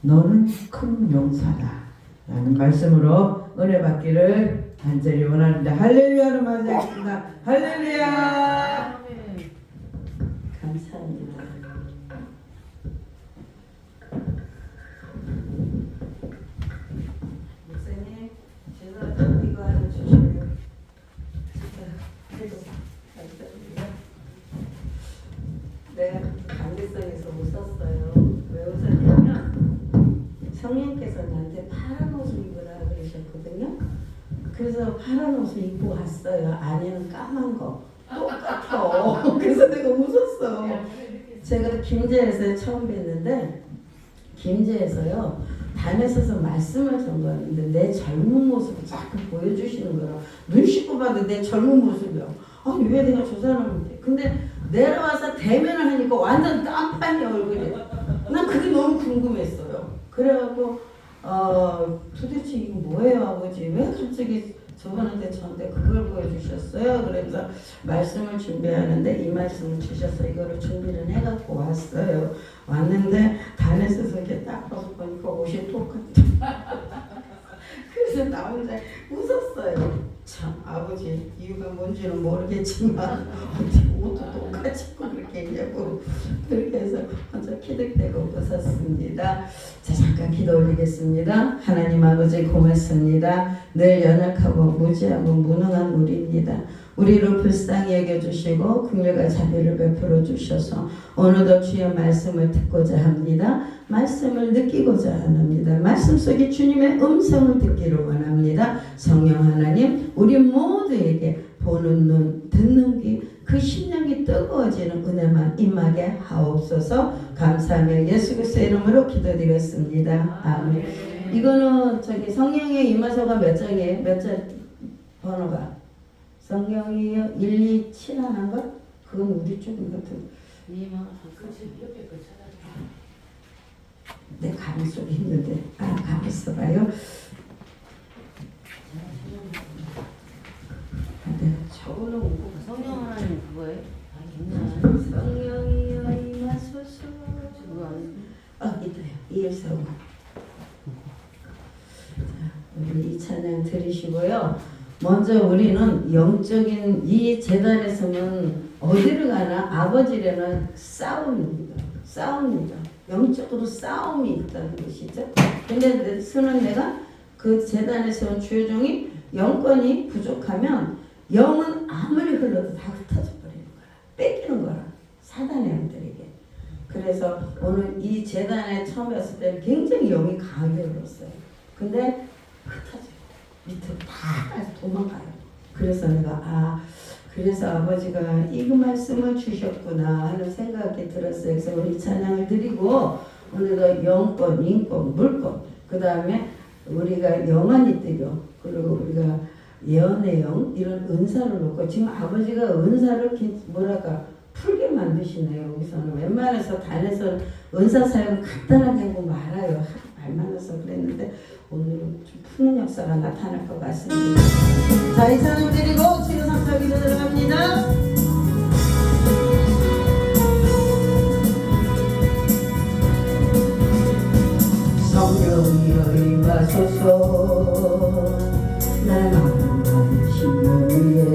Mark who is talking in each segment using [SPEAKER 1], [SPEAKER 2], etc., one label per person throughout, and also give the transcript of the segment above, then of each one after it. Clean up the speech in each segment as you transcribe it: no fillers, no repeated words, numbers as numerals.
[SPEAKER 1] 너는 큰 용사다 라는 말씀으로 은혜 받기를 간절히 원합니다. 할렐루야로 맞이하겠습니다. 할렐루야. 감사합니다. 목사님, 제가 이거 하나 주시고요. 감사합니다. 내가 강대성에서 웃었어요. 왜 웃었냐면 성령께서 나한테 파란 옷을 입으라 그러셨거든요. 그래서 파란 옷을 입고 왔어요. 안에는 까만 거 똑같아. 그래서 내가 웃었어. 제가 김제에서 처음 뵀는데 김제에서요 단에 서서 말씀을 전거하는데 내 젊은 모습을 자꾸 보여주시는 거라 눈 씻고 봐도 내 젊은 모습이야. 아니 왜 내가 저 사람인데. 근데 내려와서 대면을 하니까 완전 깜판이 얼굴이. 난 그게 너무 궁금했어요. 그래갖고 도대체 이거 뭐예요 아버지? 왜 갑자기 저분한테 저한테 그걸 보여주셨어요? 그래서 말씀을 준비하는데 이 말씀을 주셔서 이거를 준비를 해갖고 왔어요. 왔는데 단에 서서 이렇게 딱 봐서 보니까 옷이 똑같아. 그래서 나 혼자 웃었어요. 참 아버지 이유가 뭔지는 모르겠지만 어떻게 옷도 똑같이 입고 그렇게 했냐고. 그렇게 해서 혼자 키득대고 웃었습니다. 자 잠깐 기도 올리겠습니다. 하나님 아버지 고맙습니다. 늘 연약하고 무지하고 무능한 우리입니다. 우리를 불쌍히 여겨주시고 긍휼과 자비를 베풀어 주셔서 어느덧 주의 말씀을 듣고자 합니다. 말씀을 느끼고자 합니다. 말씀 속에 주님의 음성을 듣기를 원합니다. 성령 하나님 우리 모두에게 보는 눈 듣는 귀 그 심령이 뜨거워지는 은혜만 임하게 하옵소서. 감사하며 예수 그리스도의 이름으로 기도드렸습니다. 아멘. 이거는 저기 성령의 임하소가 몇 장이에요? 몇 장 번호가? 성령이요 127 하는 거? 그건 우리 쪽인 것 같은. 내 가슴 속에 있는데 가만 있어봐요. 내가 적어놓은
[SPEAKER 2] 성령 하나님 그거예요?
[SPEAKER 1] 성령이여 임하소서. 이따요. 이일사오. 우리 이 찬양 들으시고요. 먼저 우리는 영적인 이 재단에서는 어디를 가나 아버지라는 싸움입니다. 싸움입니다. 영적으로 싸움이 있다는 것이죠. 근데 스는 내가 그 재단에서 온 주요종이 영권이 부족하면 영은 아무리 흘러도 다 흩어져 버리는 거라. 뺏기는 거라. 사단의 영들에게. 그래서 오늘 이 재단에 처음 왔을 때는 굉장히 영이 강하게 흘렀어요. 근데 흩어져요. 밑으로 다 도망가요. 그래서 내가 그래서 아버지가 이 말씀을 주셨구나 하는 생각이 들었어요. 그래서 우리 찬양을 드리고 오늘도 영권, 인권, 물권 그 다음에 우리가 영안이 뜨교 그리고 우리가 예언의 영 이런 은사를 놓고 지금 아버지가 은사를 풀게 만드시네요. 여기서는 웬만해서 단에서 은사 사용 간단하게 하고 말아요. 말만 해서 그랬는데 오늘은 좀 푸는 역사가 나타날 것 같습니다. 자, 이 찬양 드리고 치료 상처기도 들어갑니다. 성령이여 임하소서. 날 만난 심령 위에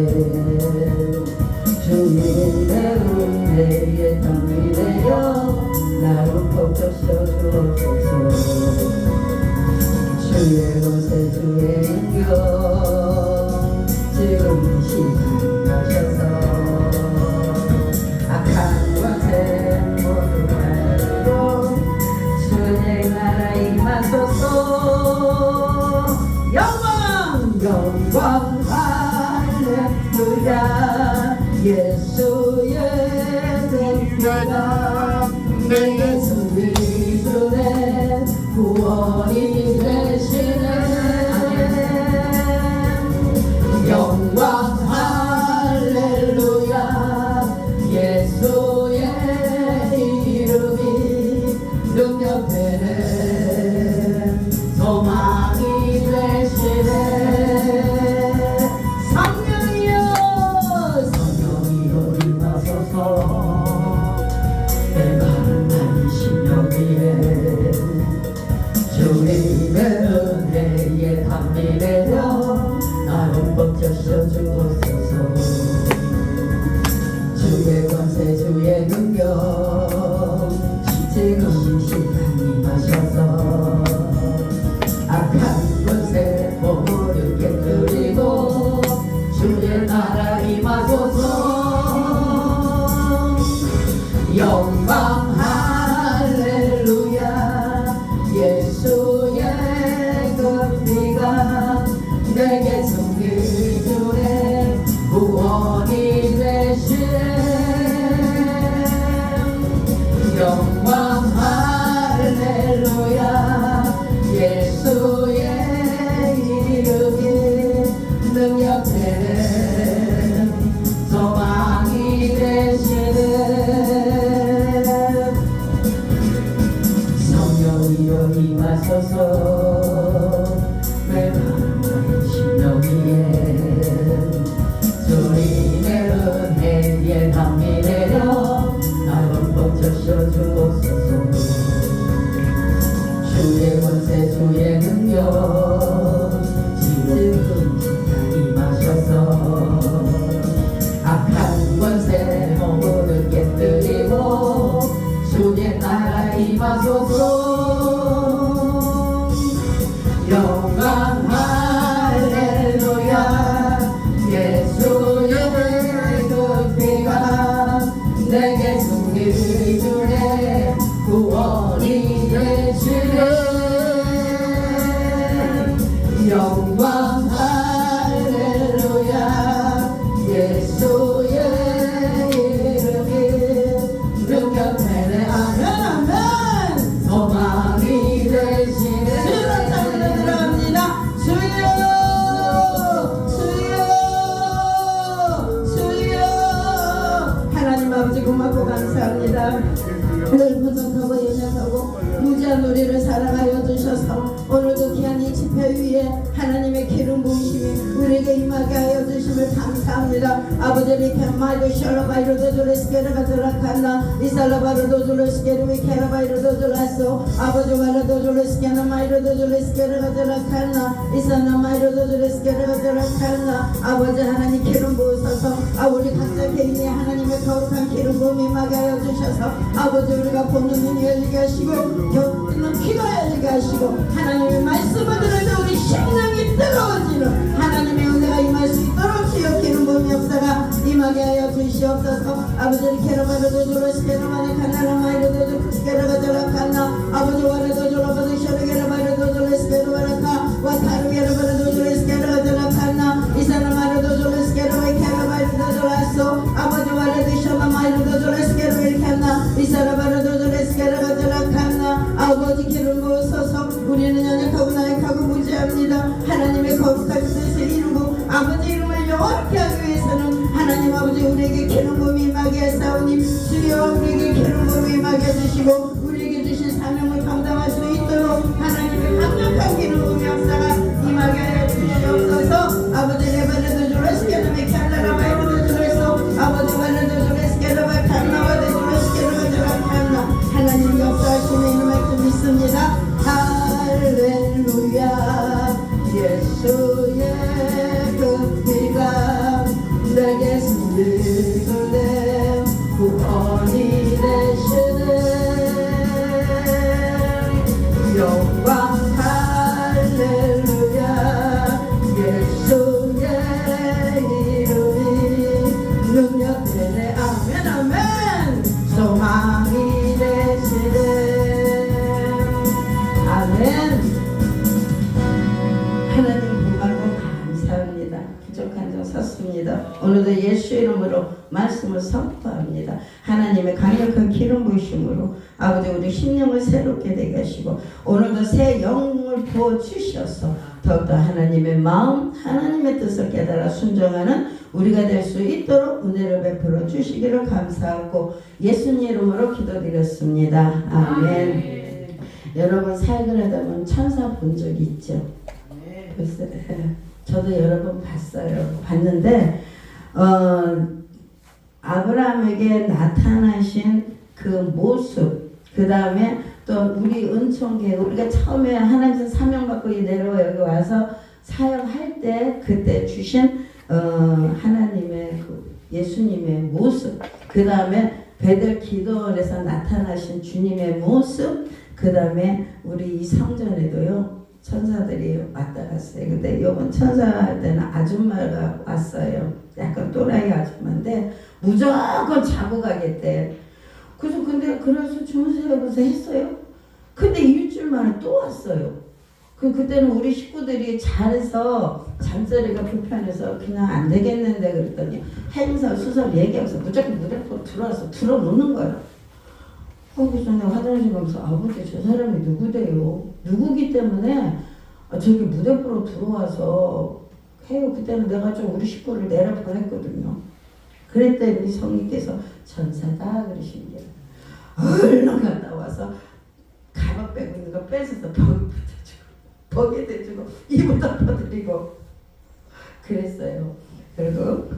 [SPEAKER 1] 주님 내 은혜에 담이 되어 나를 꼭 적셔주옵소서. 주의 옷에 주의 인격 지금 이 시간 하셔서 악한 것에 모두 가리고 주의 나라 임하소서. 영광 할렐루야. 예수의 백배가 내 예수 그리스도의 구원이 되시네. 영광 할렐루야. 임하소서. 멜마르의 심령 위에 주님의 은혜에 담비 내려 나를 멈춰서 주옵소서. 주의 권세 주의 능력 지금 임하셔서 악한 권세 모든 깨뜨리고 주의 나라 임하소서. 영광 할렐루야. 예수의 그 피가 내게 승리를 주네. 구원이 되시네. 영광 할렐루야. 예수의 이름이 능력되네. 아멘 아멘. 소망이 되시네. 주로 찬양 들어갑니다. 주여 주여 주여. 하나님 아버지 고맙고 감사합니다. 늘 부족하고 연약하고 무지한 우리를 사랑하여 주셔서 오늘도 귀한 이 집회 위에 하나님의 기름 부으심이 우리에게 임하게 하여 주심을 감사합니다. 아버지 리케마이도 샬라바이로도 졸레스케르가 졸라칸나 이살라바로도 졸레스케르 위케라바이로도 졸라소 아버지 와라도 졸레스케나 마이로도 졸레스케르가 졸라칸나 이살라마이로도 졸레스케르가 졸라칸나. 아버지 하나님 기름 부으셔서 우리 각자 개인이 하나님의 거룩한 기름 부음 임하게 하여 주셔서 아버지 우리가 보는 눈이 열리게 하시고 듣는 귀가 열리게 하시고 하나님의 말씀을 들을 때 우리 심령이 뜨거워지는 하나님의 은혜가 임할 수 있도록 주여 기름 부음 역사가 임하게 하여 주시옵소서. 아버지 케라바르도 졸라스케르마네 카나라마이르도 졸라스케르가 졸라칸나 아버지 와르도 졸라바도 샤르게라바르도 졸라스케르바라카 와타르게라바르도 졸라스케르가 졸라칸나 이사라마르도 졸라스케르가 케라바르도 졸라소 아버지 와르도 샤마마이르도 졸라스케르가 이사라바르도 졸라스케르가 졸라칸나. 아버지 기름 부으소서. 우리는 연약하고 나약하고 무지합니다. 하나님의 거룩한 뜻을 이루고 아버지 이름을 영원케 하기 위해서는 하나님 아버지 우리에게 기름 부음 임하게 하사오니 주여 우리에게 기름 부음 임하게 해주시고 우리에게 주신 사명을 감당할 수 있도록 하나님의 강력한 기름 부음 역사가 임하게 하여 주시옵소서. 아버지 레바레도 졸라스케르 메칼라라바이르도 졸라소 아버지 와레도 졸라스케르 바칸나와레도 졸라스케르 졸라칸나. 하나님 역사하시는 이름 말씀 믿습니다. 할렐루야. 예수의 그 피가 내게 승리를 주네. 구원이 되시네. 영광 할렐루야. 예수의 이름이 능력되네. 아멘 아멘. 소망이 되시네. 아멘. 하나님 고맙고 감사합니다. 부족한 점 섰습니다. 오늘도 예수 이름으로 말씀을 선포합니다. 하나님의 강력한 기름 부으심으로 아버지 우리 심령을 새롭게 되게 하시고 오늘도 새 영을 부어주셔서 더욱더 하나님의 마음 하나님의 뜻을 깨달아 순종하는 우리가 될 수 있도록 은혜를 베풀어 주시기를 감사하고 예수님 이름으로 기도드렸습니다. 아멘. 여러분 사역을 하다 보면 천사 본 적 있죠? 글쎄, 저도 여러 번 봤는데 아브라함에게 나타나신 그 모습, 그 다음에 또 우리 은총계 우리가 처음에 하나님께서 사명받고 내려와 여기 와서 사역할 때 그때 주신 하나님의 그 예수님의 모습, 그 다음에 베들 기도원에서 나타나신 주님의 모습, 그 다음에 우리 이 성전에도요 천사들이 왔다 갔어요. 근데 이번 천사 할 때는 아줌마가 왔어요. 약간 또라이 아줌마인데 무조건 자고 가겠대. 그래서 주무세요그래서 했어요. 근데 일주일 만에 또 왔어요. 그때는 우리 식구들이 잘해서 잠자리가 불편해서 그냥 안 되겠는데 그랬더니 행사 수설 얘기하면서 무조건 무대포 들어와서 들어놓는 거예요. 그래서 내가 화장실 가면서 아버지 저 사람이 누구대요? 누구기 때문에 저기 무대포로 들어와서 해요. 그때는 내가 좀 우리 식구를 내려 보냈거든요. 그랬더니 성님께서 천사다 그러신 게 얼른 갔다 와서 가방 빼고 있는 거 뺏어서 벽에 대주고 입을 덮어드리고 그랬어요. 그리고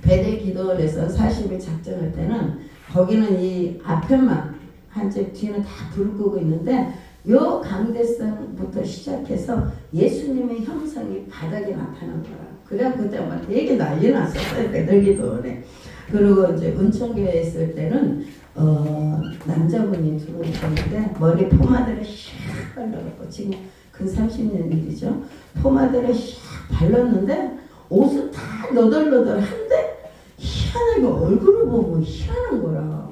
[SPEAKER 1] 베델 기도원에서 40일 작정할 때는 거기는 이 앞에만 한쪽 뒤는 다 불을 끄고 있는데 요 강대상부터 시작해서 예수님의 형상이 바닥에 나타난 거라. 그래 그때 막 되게 난리 났었어요. 베델 기도원에. 그리고 이제 은총교회에 있을 때는 남자분이 들어오셨는데 머리 포마드를 샥 발라갖고 지금 근 30년 일이죠. 포마드를 샥 발랐는데 옷은 다 너덜너덜한데 희한하게 얼굴을 보면 희한한 거라.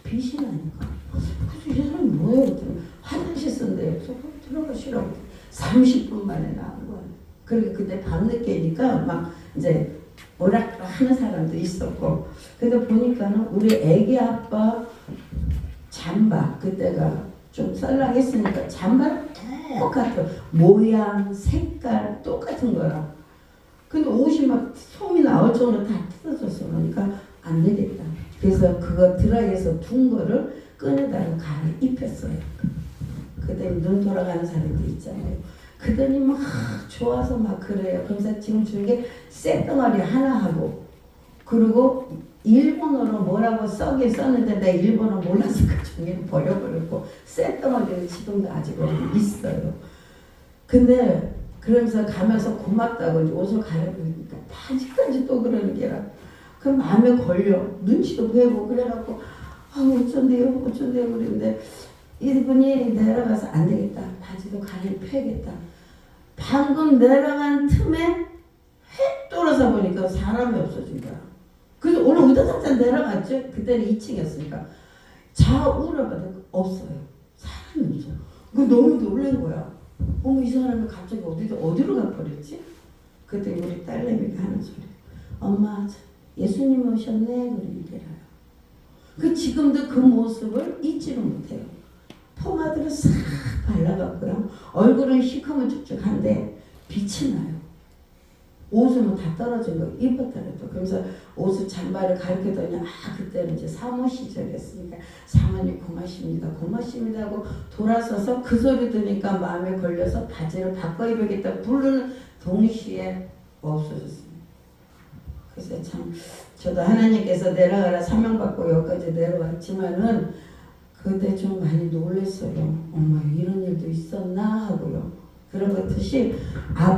[SPEAKER 1] 빛이 나니까. 그래서 이 사람이 뭐예요? 그랬더니 화장실 쓴대요. 그래서 들어가시라고 30분 만에 나온 거야. 그러니까 그때 밤늦게니까 막 이제 오락가락 하는 사람도 있었고. 근데 보니까는 우리 애기 아빠 잠바 그때가 좀 썰렁했으니까 잠바랑 똑같아. 모양, 색깔 똑같은 거라. 근데 옷이 막 솜이 나올 정도로 다 뜯어졌어. 그러니까 안 되겠다. 그래서 그거 드라이에서 둔 거를 꺼내다가 갈아입혔어요. 그때 눈 돌아가는 사람들 있잖아요. 그더니 막 좋아서 막 그래요. 그래서 지금 주는 게 쇳덩어리 하나 하고 그리고 일본어로 뭐라고 써긴 썼는데 내가 일본어 몰라서 그 종이를 버려버렸고 쇳덩어리는 지금도 아직 있어요. 근데 그러면서 가면서 고맙다고 이제 옷을 갈아입으니까 아직까지 또 그러는 게라. 그럼 마음에 걸려. 눈치도 보고 그래갖고 어쩐대요 그랬는데 이분이 내려가서 안 되겠다. 바지도 갈아입혀야겠다. 방금 내려간 틈에 획 돌아서 보니까 사람이 없어진 거야. 그래서 오늘 우다닥다 내려갔죠. 그때는 2층이었으니까 좌우를 봐도 없어요. 사람이 없어. 그 너무 놀란 거야. 어머 이 사람이 갑자기 어디로 가버렸지? 그때 우리 딸내미가 하는 소리. 엄마 예수님 오셨네. 그러는 게라요. 그 지금도 그 모습을 잊지를 못해요. 포마드를 싹 발라갖고요. 얼굴은 시커멓쭉쭉한데 빛이 나요. 옷은 다 떨어진 거 입었더라도. 그래서 옷을 잠바를 가르쳐더니 그때는 이제 사모 시절이었으니까 사모님 고맙습니다 하고 돌아서서 그 소리 들으니까 마음에 걸려서 바지를 바꿔 입어야겠다 부르는 동시에 없어졌습니다. 그래서 참 저도 하나님께서 내려가라 사명받고 여기까지 내려왔지만은 그때 좀 많이 놀랐어요. 엄마 이런 일도 있었나 하고요. 그런 것듯이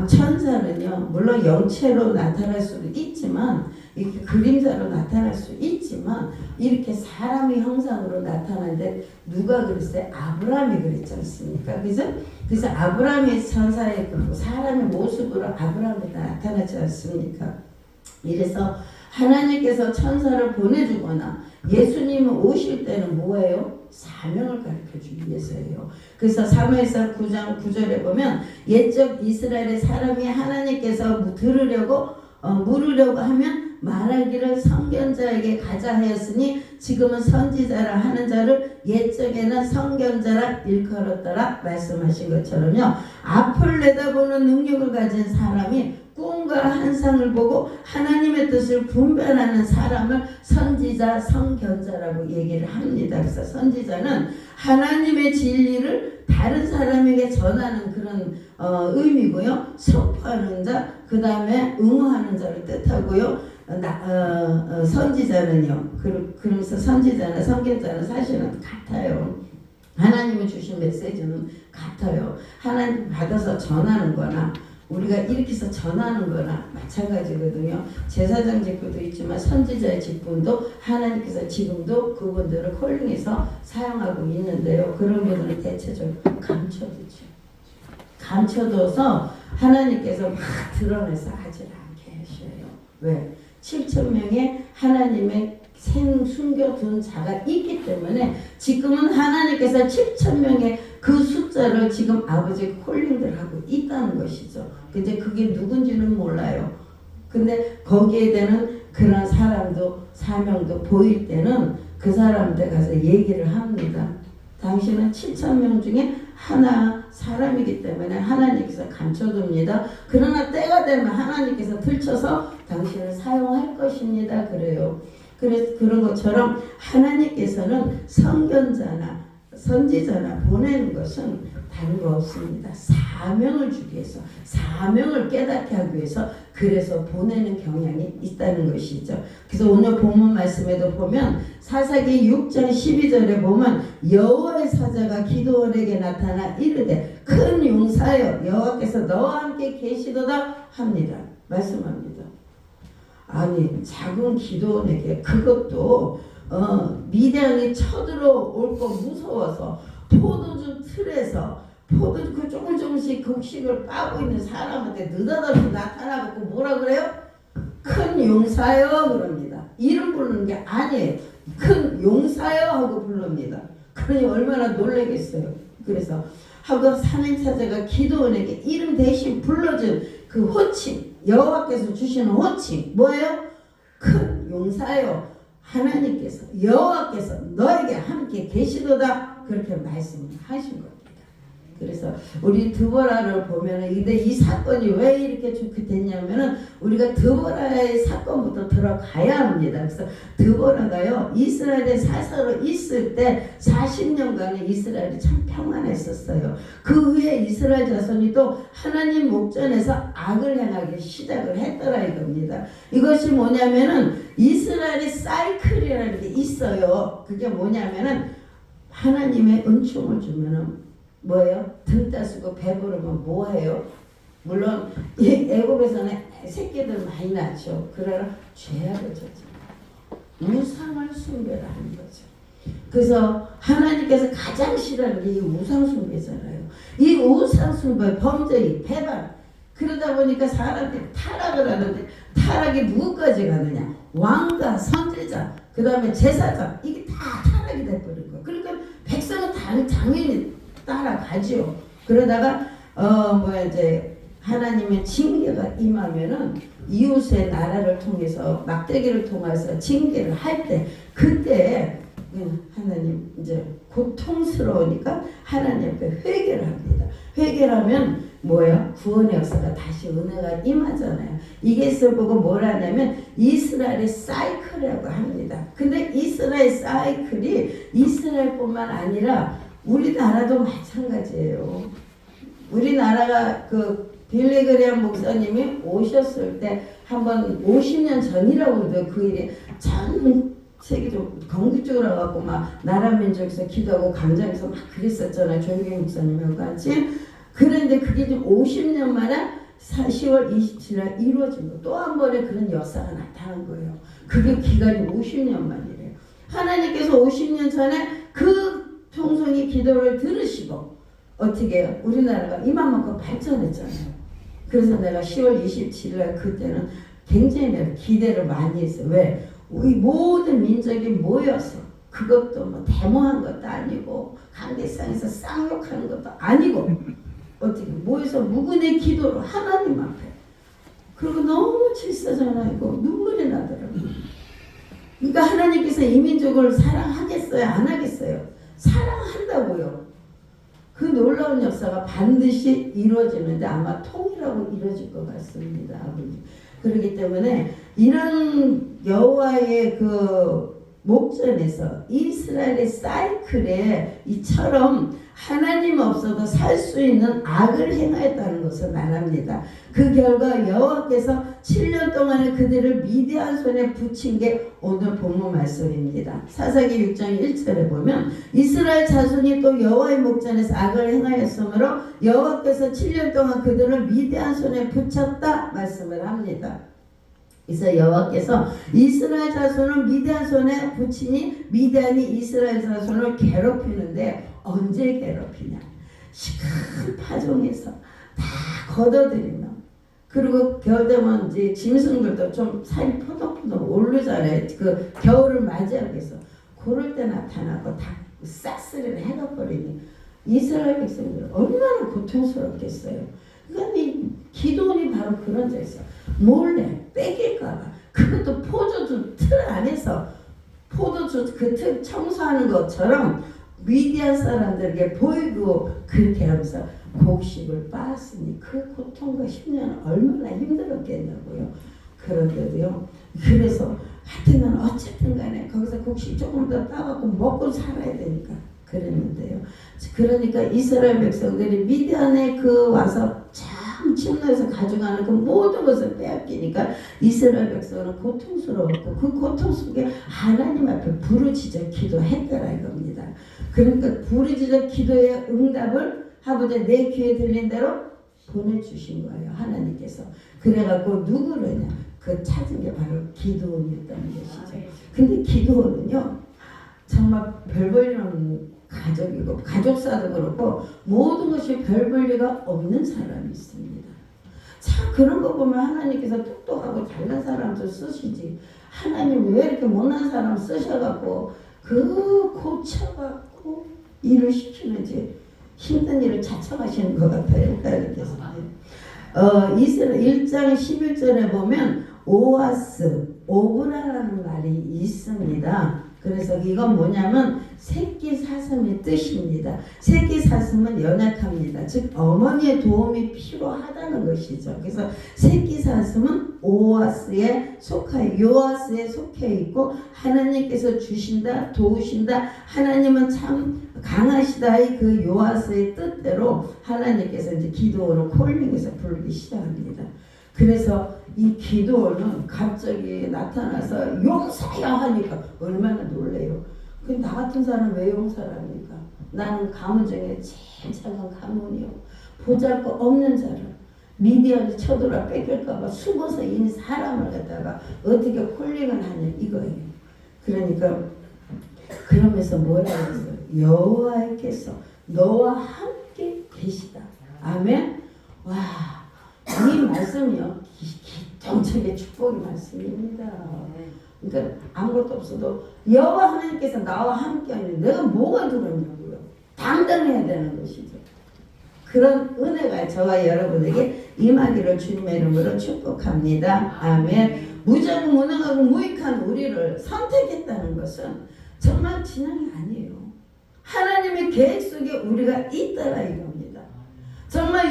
[SPEAKER 1] 천사는요 물론 영체로 나타날 수도 있지만 이렇게 그림자로 나타날 수 있지만 이렇게 사람의 형상으로 나타나는데 누가 그랬어요? 아브라함이 그랬지 않습니까? 그래서 아브라함의 천사의 사람의 모습으로 아브라함이 나타나지 않습니까? 이래서 하나님께서 천사를 보내주거나 예수님은 오실 때는 뭐예요? 사명을 가르쳐주기 위해서예요. 그래서 사무엘상 9장 9절에 보면 옛적 이스라엘의 사람이 하나님께서 물으려고 하면 말하기를 선견자에게 가자 하였으니 지금은 선지자라 하는 자를 옛적에는 선견자라 일컬었더라 말씀하신 것처럼요. 앞을 내다보는 능력을 가진 사람이 꿈과 환상을 보고 하나님의 뜻을 분별하는 사람을 선지자, 선견자라고 얘기를 합니다. 그래서 선지자는 하나님의 진리를 다른 사람에게 전하는 그런 의미고요. 선포하는 자, 그 다음에 응호하는 자를 뜻하고요. 선지자는요. 그러면서 선지자나 선견자는 사실은 같아요. 하나님이 주신 메시지는 같아요. 하나님 받아서 전하는 거나 우리가 이렇게 해서 전하는 거나 마찬가지거든요. 제사장 직분도 있지만 선지자의 직분도 하나님께서 지금도 그분들을 콜링해서 사용하고 있는데요. 그런 분들은 대체적으로 감춰두죠. 감춰둬서 하나님께서 막 드러내서 하지 않게 하셔요. 왜? 7,000명의 하나님의 숨겨둔 자가 있기 때문에 지금은 하나님께서 7,000명의 그 숫자를 지금 아버지 콜링들 하고 있다는 것이죠. 근데 그게 누군지는 몰라요. 근데 거기에 대한 그런 사람도 사명도 보일 때는 그 사람한테 가서 얘기를 합니다. 당신은 7,000명 중에 하나 사람이기 때문에 하나님께서 감춰둡니다. 그러나 때가 되면 하나님께서 들춰서 당신을 사용할 것입니다. 그래요. 그래서 그런 것처럼 하나님께서는 선견자나 선지자나 보내는 것은 다른 거 없습니다. 사명을 주기 위해서, 사명을 깨닫게 하기 위해서 그래서 보내는 경향이 있다는 것이죠. 그래서 오늘 본문 말씀에도 보면 사사기 6장 12절에 보면 여호와의 사자가 기드온에게 나타나 이르되 큰 용사여 여호와께서 너와 함께 계시도다 합니다. 말씀합니다. 아니 작은 기드온에게 그것도 미디안이 쳐들어올 거 무서워서 포도주 틀에서 포도주 그 조금씩 곡식을 빠고 있는 사람한테 느닷없이 나타나고 뭐라 그래요? 큰 용사여 그럽니다. 이름 부르는 게 아니에요. 큰 용사여 하고 부릅니다. 그러니 얼마나 놀라겠어요. 그래서 하고 산행사자가 기드온에게 이름 대신 불러준 그 호칭, 여호와께서 주시는 호칭 뭐예요? 큰 용사여, 하나님께서 여호와께서 너에게 함께 계시도다 그렇게 말씀하신 겁니다. 그래서 우리 드보라를 보면은 이 사건이 왜 이렇게 좋게 됐냐면은 우리가 드보라의 사건부터 들어가야 합니다. 그래서 드보라가요 이스라엘의 사사로 있을 때 40년간은 이스라엘이 참 평안했었어요. 그 후에 이스라엘 자손이 또 하나님 목전에서 악을 행하기 시작을 했더라 이겁니다. 이것이 뭐냐면은 이스라엘의 사이클이라는 게 있어요. 그게 뭐냐면은 하나님의 은총을 주면은 뭐예요? 등 따시고 배부르면 뭐해요? 물론 애굽에서는 새끼들 많이 낳죠. 그러나 죄악을 졌죠. 우상을 숭배를 하는 거죠. 그래서 하나님께서 가장 싫어하는 게 이 우상 숭배잖아요. 이 우상 숭배, 범죄, 배반. 그러다 보니까 사람들이 타락을 하는데 타락이 누구까지 가느냐? 왕과 선지자, 그 다음에 제사장. 이게 다 타락이 돼버린 거예요. 그러니까 백성은 당연히 따라가지요. 그러다가 이제 하나님의 징계가 임하면은 이웃의 나라를 통해서 막대기를 통해서 징계를 할 때 그때 하나님 이제 고통스러우니까 하나님 앞에 회개를 합니다. 회개를 하면 뭐예요? 구원의 역사가 다시 은혜가 임하잖아요. 이것을 보고 뭘 하냐면 이스라엘의 사이클이라고 합니다. 근데 이스라엘 사이클이 이스라엘뿐만 아니라 우리나라도 마찬가지예요. 우리나라가 그 빌리그레암 목사님이 오셨을 때 한번 50년 전이라고 그래요. 그 일이 전 세계적으로 건국적으로 와갖고 막 나라 민족에서 기도하고 광장에서 막 그랬었잖아요. 조용기 목사님하고 같이. 그런데 그게 좀 50년 만에 10월 27일 이루어진 거. 또 한 번의 그런 역사가 나타난 거예요. 그게 기간이 50년 만이래요. 하나님께서 50년 전에 그 총성이 기도를 들으시고 어떻게 해요? 우리나라가 이만큼 발전했잖아요. 그래서 내가 10월 27일 날 그때는 굉장히 내가 기대를 많이 했어요. 왜? 우리 모든 민족이 모여서 그것도 뭐 데모한 것도 아니고 강대상에서 쌍욕하는 것도 아니고 어떻게 모여서 묵은의 기도로 하나님 앞에 그리고 너무 질서정하고 눈물이 나더라고요. 그러니까 하나님께서 이 민족을 사랑하겠어요? 안 하겠어요? 사랑한다고요. 그 놀라운 역사가 반드시 이루어지는데 아마 통일하고 이루어질 것 같습니다. 그렇기 때문에 이런 여호와의 그 목전에서 이스라엘의 사이클에 이처럼 하나님 없어도 살 수 있는 악을 행하였다는 것을 말합니다. 그 결과 여호와께서 7년 동안에 그들을 미디안 손에 붙인 게 오늘 본문 말씀입니다. 사사기 6장 1절에 보면 이스라엘 자손이 또 여호와의 목전에서 악을 행하였으므로 여호와께서 7년 동안 그들을 미디안 손에 붙였다 말씀을 합니다. 그래서 여호와께서 이스라엘 자손을 미디안 손에 붙이니 미디안이 이스라엘 자손을 괴롭히는데 언제 괴롭히냐? 시큰 파종에서 다 걷어들이면 그리고 겨울 되면 이제 짐승들도 좀 살이 포덕포덕 오르잖아요. 그 겨울을 맞이하기 위해서 그럴 때 나타나고 다 싹쓸이를 해가버리니 이스라엘 백성들은 얼마나 고통스럽겠어요. 그러니까 이 기도원이 바로 그런 데서 몰래 뺏길까봐 그것도 포도주 틀 안에서 포도주 그 틀 청소하는 것처럼 미디안 사람들에게 보이고 그렇게 하면서 곡식을 빻았으니 그 고통과 10년은 얼마나 힘들었겠냐고요. 그런데도요. 그래서 하여튼 어쨌든 간에 거기서 곡식 조금 더 따갖고 먹고 살아야 되니까 그랬는데요. 그러니까 이스라엘 백성들이 미디안에 그 와서 참 침노해서 가져가는 그 모든 것을 빼앗기니까 이스라엘 백성은 고통스러웠고 그 고통 속에 하나님 앞에 부르짖어 기도했더라 이겁니다. 그러니까 부르짖어 기도의 응답을 아버지 내 귀에 들린 대로 보내주신 거예요. 하나님께서. 그래갖고 누구를냐? 그 찾은 게 바로 기드온이었다는 것이죠. 근데 기드온은요 정말 별 볼 일 없는 가족이고 가족사도 그렇고 모든 것이 별 볼 리가 없는 사람이 있습니다. 참 그런 거 보면 하나님께서 똑똑하고 잘난 사람도 쓰시지 하나님 왜 이렇게 못난 사람 쓰셔갖고 그 고쳐갖고 일을 시키는지 힘든 일을 자청하시는 것 같아요. 하나님께서. 이스라엘 1장 11절에 보면 오아스, 오브라라는 말이 있습니다. 그래서 이건 뭐냐면 새끼 사슴의 뜻입니다. 새끼 사슴은 연약합니다. 즉 어머니의 도움이 필요하다는 것이죠. 그래서 새끼 사슴은 오아스에 속하여 요아스에 속해 있고 하나님께서 주신다 도우신다 하나님은 참 강하시다의 그 요아스의 뜻대로 하나님께서 이제 기도원을 콜링해서 부르기 시작합니다. 그래서 이 기도원은 갑자기 나타나서 용사야 하니까 얼마나 놀래요. 근데 나 같은 사람은 왜 용사를 합니까? 나는 가문 중에 제일 작은 가문이요. 보잘것 없는 자를 미디안이 쳐들어 뺏길까봐 숨어서 이 사람을 갖다가 어떻게 콜링을 하냐 이거예요. 그러니까 그러면서 뭐라고 했어요? 여호와께서 너와 함께 계시다. 아멘. 와, 이 말씀이요 기통적인 축복의 말씀입니다. 그러니까 아무것도 없어도 여호와 하나님께서 나와 함께 하니 내가 뭐가 두렵냐고요. 당당해야 되는 것이죠. 그런 은혜가 저와 여러분에게 임하기를 주님의 이름으로 축복합니다. 아멘. 무정무능하고 무익한 우리를 선택했다는 것은 정말 진영이 아니에요. 하나님의 계획 속에 우리가 있다라 이겁니다. 정말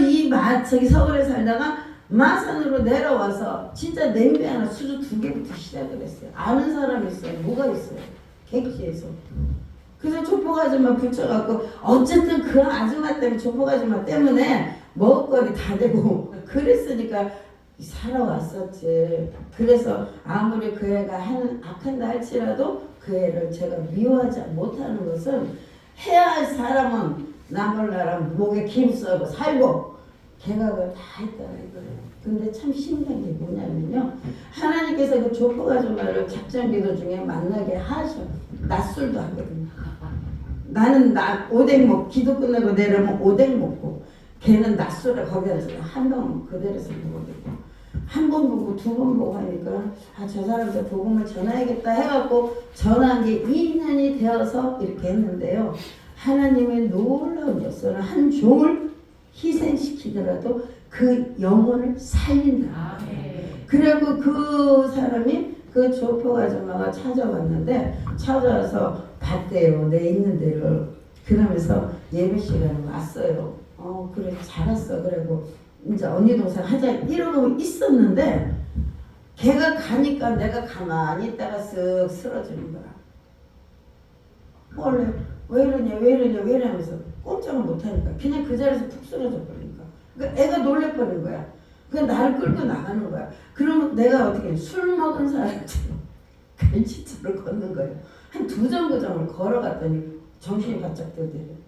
[SPEAKER 1] 저기 서울에 살다가 마산으로 내려와서 진짜 냄비 하나 수저 2개부터 시작을 했어요. 아는 사람이 있어요. 뭐가 있어요? 객지에서. 그래서 족보가지마 붙여갖고 어쨌든 그 아줌마 때문에 족보가지마 때문에 먹을거리 다 되고 그랬으니까 살아왔었지. 그래서 아무리 그 애가 악한다 할지라도 그 애를 제가 미워하지 못하는 것은 해야 할 사람은 나몰라랑 목에 김쓰고 살고 개각을 다 했다는 거예요. 근데 참 신기한 게 뭐냐면요. 하나님께서 그 족보가지마를 작전기도 중에 만나게 하셔. 낮술도 하거든요. 나는 오뎅 기도 끝나고 내려오면 오뎅 먹고 걔는 낮술에 거기서 한 번 그대로서 먹거든요. 한 번 보고 2번 보고 하니까 저 사람한테 복음을 전해야겠다 해갖고 전한 게 2년이 되어서 이렇게 했는데요. 하나님의 놀라운 것은 한 종을 희생시키더라도 그 영혼을 살린다. 그리고 그 사람이 그 조포 아줌마가 찾아왔는데 찾아와서 봤대요. 내 있는 데를. 그러면서 예배 시간에 왔어요. 그래 잘 왔어. 그리고 이제 언니 동생 하자 이러고 있었는데 걔가 가니까 내가 가만히 있다가 쓱 쓰러지는 거야. 원래 왜 이러냐 하면서 꼼짝을 못하니까 그냥 그 자리에서 푹 쓰러져 버리니까 그러니까 애가 놀래버린 거야. 그냥 나를 끌고 나가는 거야. 그러면 내가 어떻게 술 먹은 사람처럼 갈치처럼 걷는 거예요. 한 2정거장을 걸어갔더니 정신이 바짝 들더래요.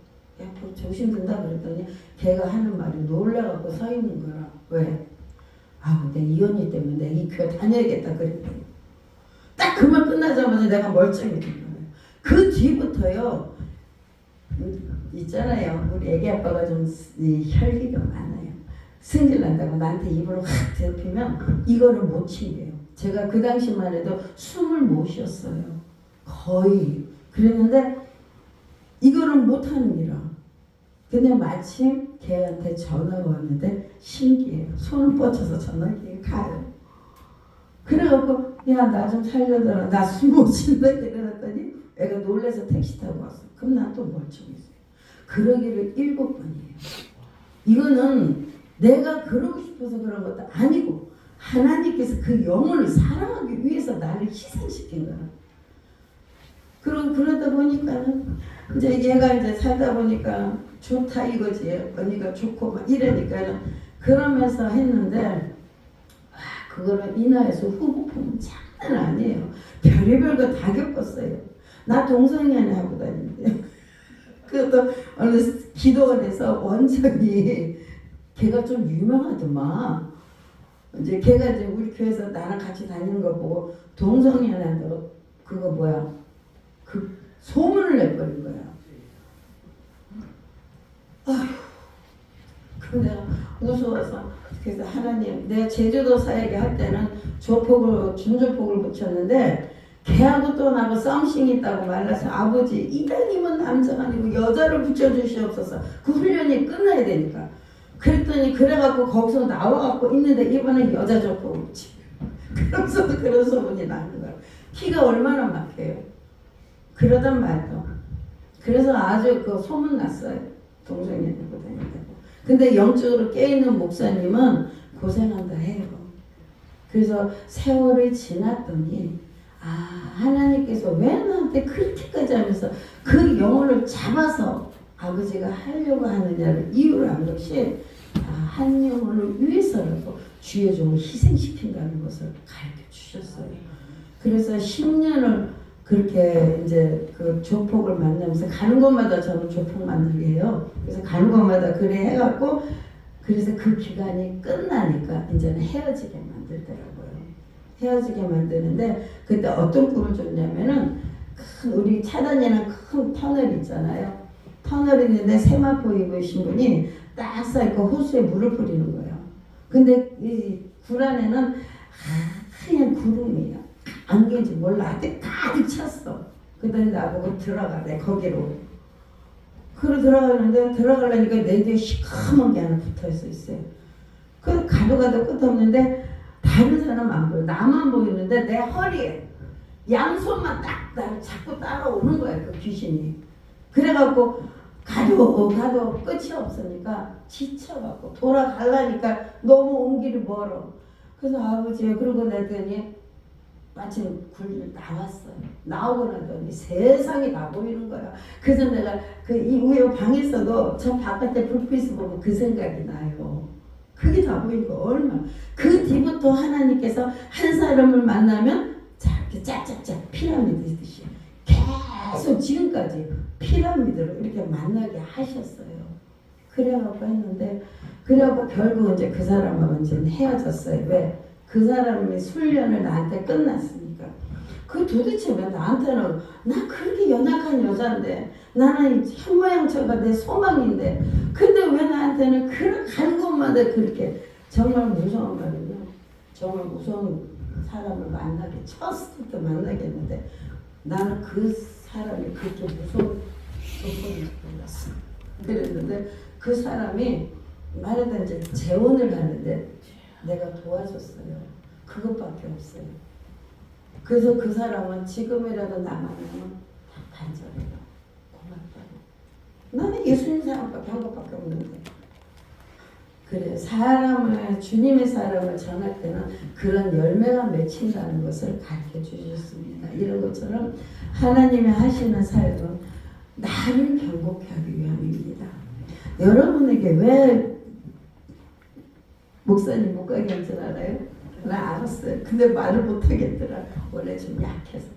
[SPEAKER 1] 야, 정신 든다 그랬더니 걔가 하는 말이 놀래갖고 서 있는 거라. 왜? 내 이 언니 때문에 내가 이 교회 다녀야겠다 그랬더니 딱 그 말 끝나자마자 내가 멀쩡해진 거예요. 그 뒤부터요 있잖아요. 우리 애기 아빠가 좀 혈기가 많아요. 승질 난다고 나한테 입을 확 대피면 이거를 못 챙겨요. 제가 그 당시만 해도 숨을 못 쉬었어요. 거의. 그랬는데 이거를 못하는 기라. 근데 마침 걔한테 전화가 왔는데 신기해요. 손을 뻗쳐서 전화기에 가요. 그래갖고 야 나 좀 살려달라. 나 숨 못 쉰다. 그랬더니 애가 놀라서 택시 타고 왔어. 그럼 난 또 멀쩡했어요. 그러기를 7번이에요. 이거는 내가 그러고 싶어서 그런 것도 아니고 하나님께서 그 영혼을 사랑하기 위해서 나를 희생시킨 거야. 그러다 보니까는 이제 얘가 이제 살다 보니까 좋다 이거지. 언니가 좋고 막 이러니까는 그러면서 했는데 그거를 인하에서 후보품은 장난 아니에요. 별의별 거 다 겪었어요. 나 동성연애 하고 다니는데 그것도 어느 기도원에서 원장이 걔가 좀 유명하더만. 이제 걔가 이제 우리 교회에서 나랑 같이 다니는 거 보고 동성연애 한다고 그거 뭐야 그 소문을 내버린 거야. 아휴, 그 내가 무서워서 그래서 하나님 내가 제주도 사역에 할 때는 조폭을 준조폭을 붙였는데 걔하고 또 나하고 썸씽이 있다고 말라서 아버지 이왕이면 남자가 아니고 여자를 붙여주시옵소서. 그 훈련이 끝나야 되니까. 그랬더니 그래갖고 거기서 나와갖고 있는데 이번엔 여자 조폭을 붙여. 그러면서도 그런 소문이 나는 거야. 키가 얼마나 막혀요. 그러단 말도. 그래서 아주 그 소문 났어요. 동성연애고 다닌다고. 근데 영적으로 깨있는 목사님은 고생한다 해요. 그래서 세월이 지났더니 하나님께서 왜 나한테 그렇게까지 하면서 그 영혼을 잡아서 아버지가 하려고 하느냐를 이유를 안 것이 한 영혼을 위해서라도 주의 종을 희생시킨다는 것을 가르쳐 주셨어요. 그래서 10년을 그렇게 이제 그 조폭을 만나면서 가는 곳마다 저는 조폭 만나게 해요. 그래서 가는 곳마다 그래 해갖고 그래서 그 기간이 끝나니까 이제는 헤어지게 만들더라고요. 헤어지게 만드는데 그때 어떤 꿈을 줬냐면은 큰 우리 차단이랑 큰 터널 있잖아요. 터널 있는데 세마포 입으신 분이 딱 쌓이고 호수에 물을 뿌리는 거예요. 근데 이 굴 안에는 하얀 구름이에요. 안개인지 몰라. 하여튼 가득 찼어. 그러더니 나보고 들어가래 거기로. 그로 들어가는데 들어가려니까 내 뒤에 시커먼 게 하나 붙어있어 있어요. 그 가도 끝 없는데 다른 사람 안 보여. 나만 보이는데 내 허리에 양손만 딱 나를 자꾸 따라오는 거야 그 귀신이. 그래갖고 가도 끝이 없으니까 지쳐갖고 돌아가려니까 너무 온 길이 멀어. 그래서 아버지 그러고 나더니 마침 굴 나왔어요. 나오고 나더니 세상이 다 보이는 거야. 그래서 내가 그 이후에 방에서도 저 바깥에 불빛을 보고 그 생각이 나요. 그게 다 보이니까 얼마나. 그 뒤부터 하나님께서 한 사람을 만나면 이렇게 짝짝짝 피라미드듯이 계속 지금까지 피라미드로 이렇게 만나게 하셨어요. 그래갖고 했는데 그래갖고 결국 이제 그 사람하고 이제 헤어졌어요. 왜? 그 사람이 훈련을 나한테 끝났으니까. 그 도대체 왜 나한테는 나 그렇게 연약한 여잔데 나는 현모양처가 내 소망인데 근데 왜 나한테는 간 곳마다 그렇게 정말 무서운 말이요. 정말 무서운 사람을 만나게 첫부터 만나겠는데 나는 그 사람이 그렇게 무서운 조건을 몰랐어. 그랬는데 그 사람이 말하다 이제 재혼을 하는데 내가 도와줬어요. 그것밖에 없어요. 그래서 그 사람은 지금이라도 나만 하면 다 간절해요. 고맙다고. 나는 예수님 사람밖에 한 것밖에 없는데. 그래 사람을 주님의 사람을 전할 때는 그런 열매가 맺힌다는 것을 가르쳐 주셨습니다. 이런 것처럼 하나님이 하시는 사역은 나를 경고케 하기 위함입니다. 여러분에게 왜 목사님 못 가게 한 줄 알아요? 나 알았어요. 근데 말을 못 하겠더라. 원래 좀 약해서.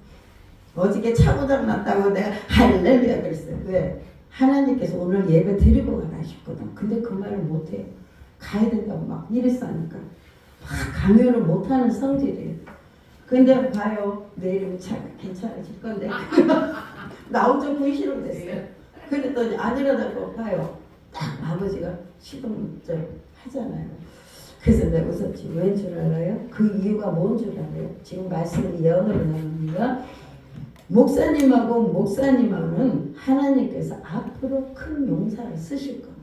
[SPEAKER 1] 어저께 차고장 났다고 내가 할렐루야 그랬어요. 왜? 하나님께서 오늘 예배 드리고 가라 하셨거든. 근데 그 말을 못 해요. 가야 된다고 막 이랬어 하니까 막 강요를 못하는 성질이에요. 근데 봐요. 내일은 잘 괜찮아질 건데 나 혼자 분실로 됐어요. 그랬더니 아니라다고 봐요. 딱 아버지가 시동 하잖아요. 그래서 내가 웃었지. 왠 줄 알아요? 그 이유가 뭔 줄 알아요? 지금 말씀이 예언으로 나옵니다. 목사님하고는 하나님께서 앞으로 큰 용사를 쓰실 겁니다.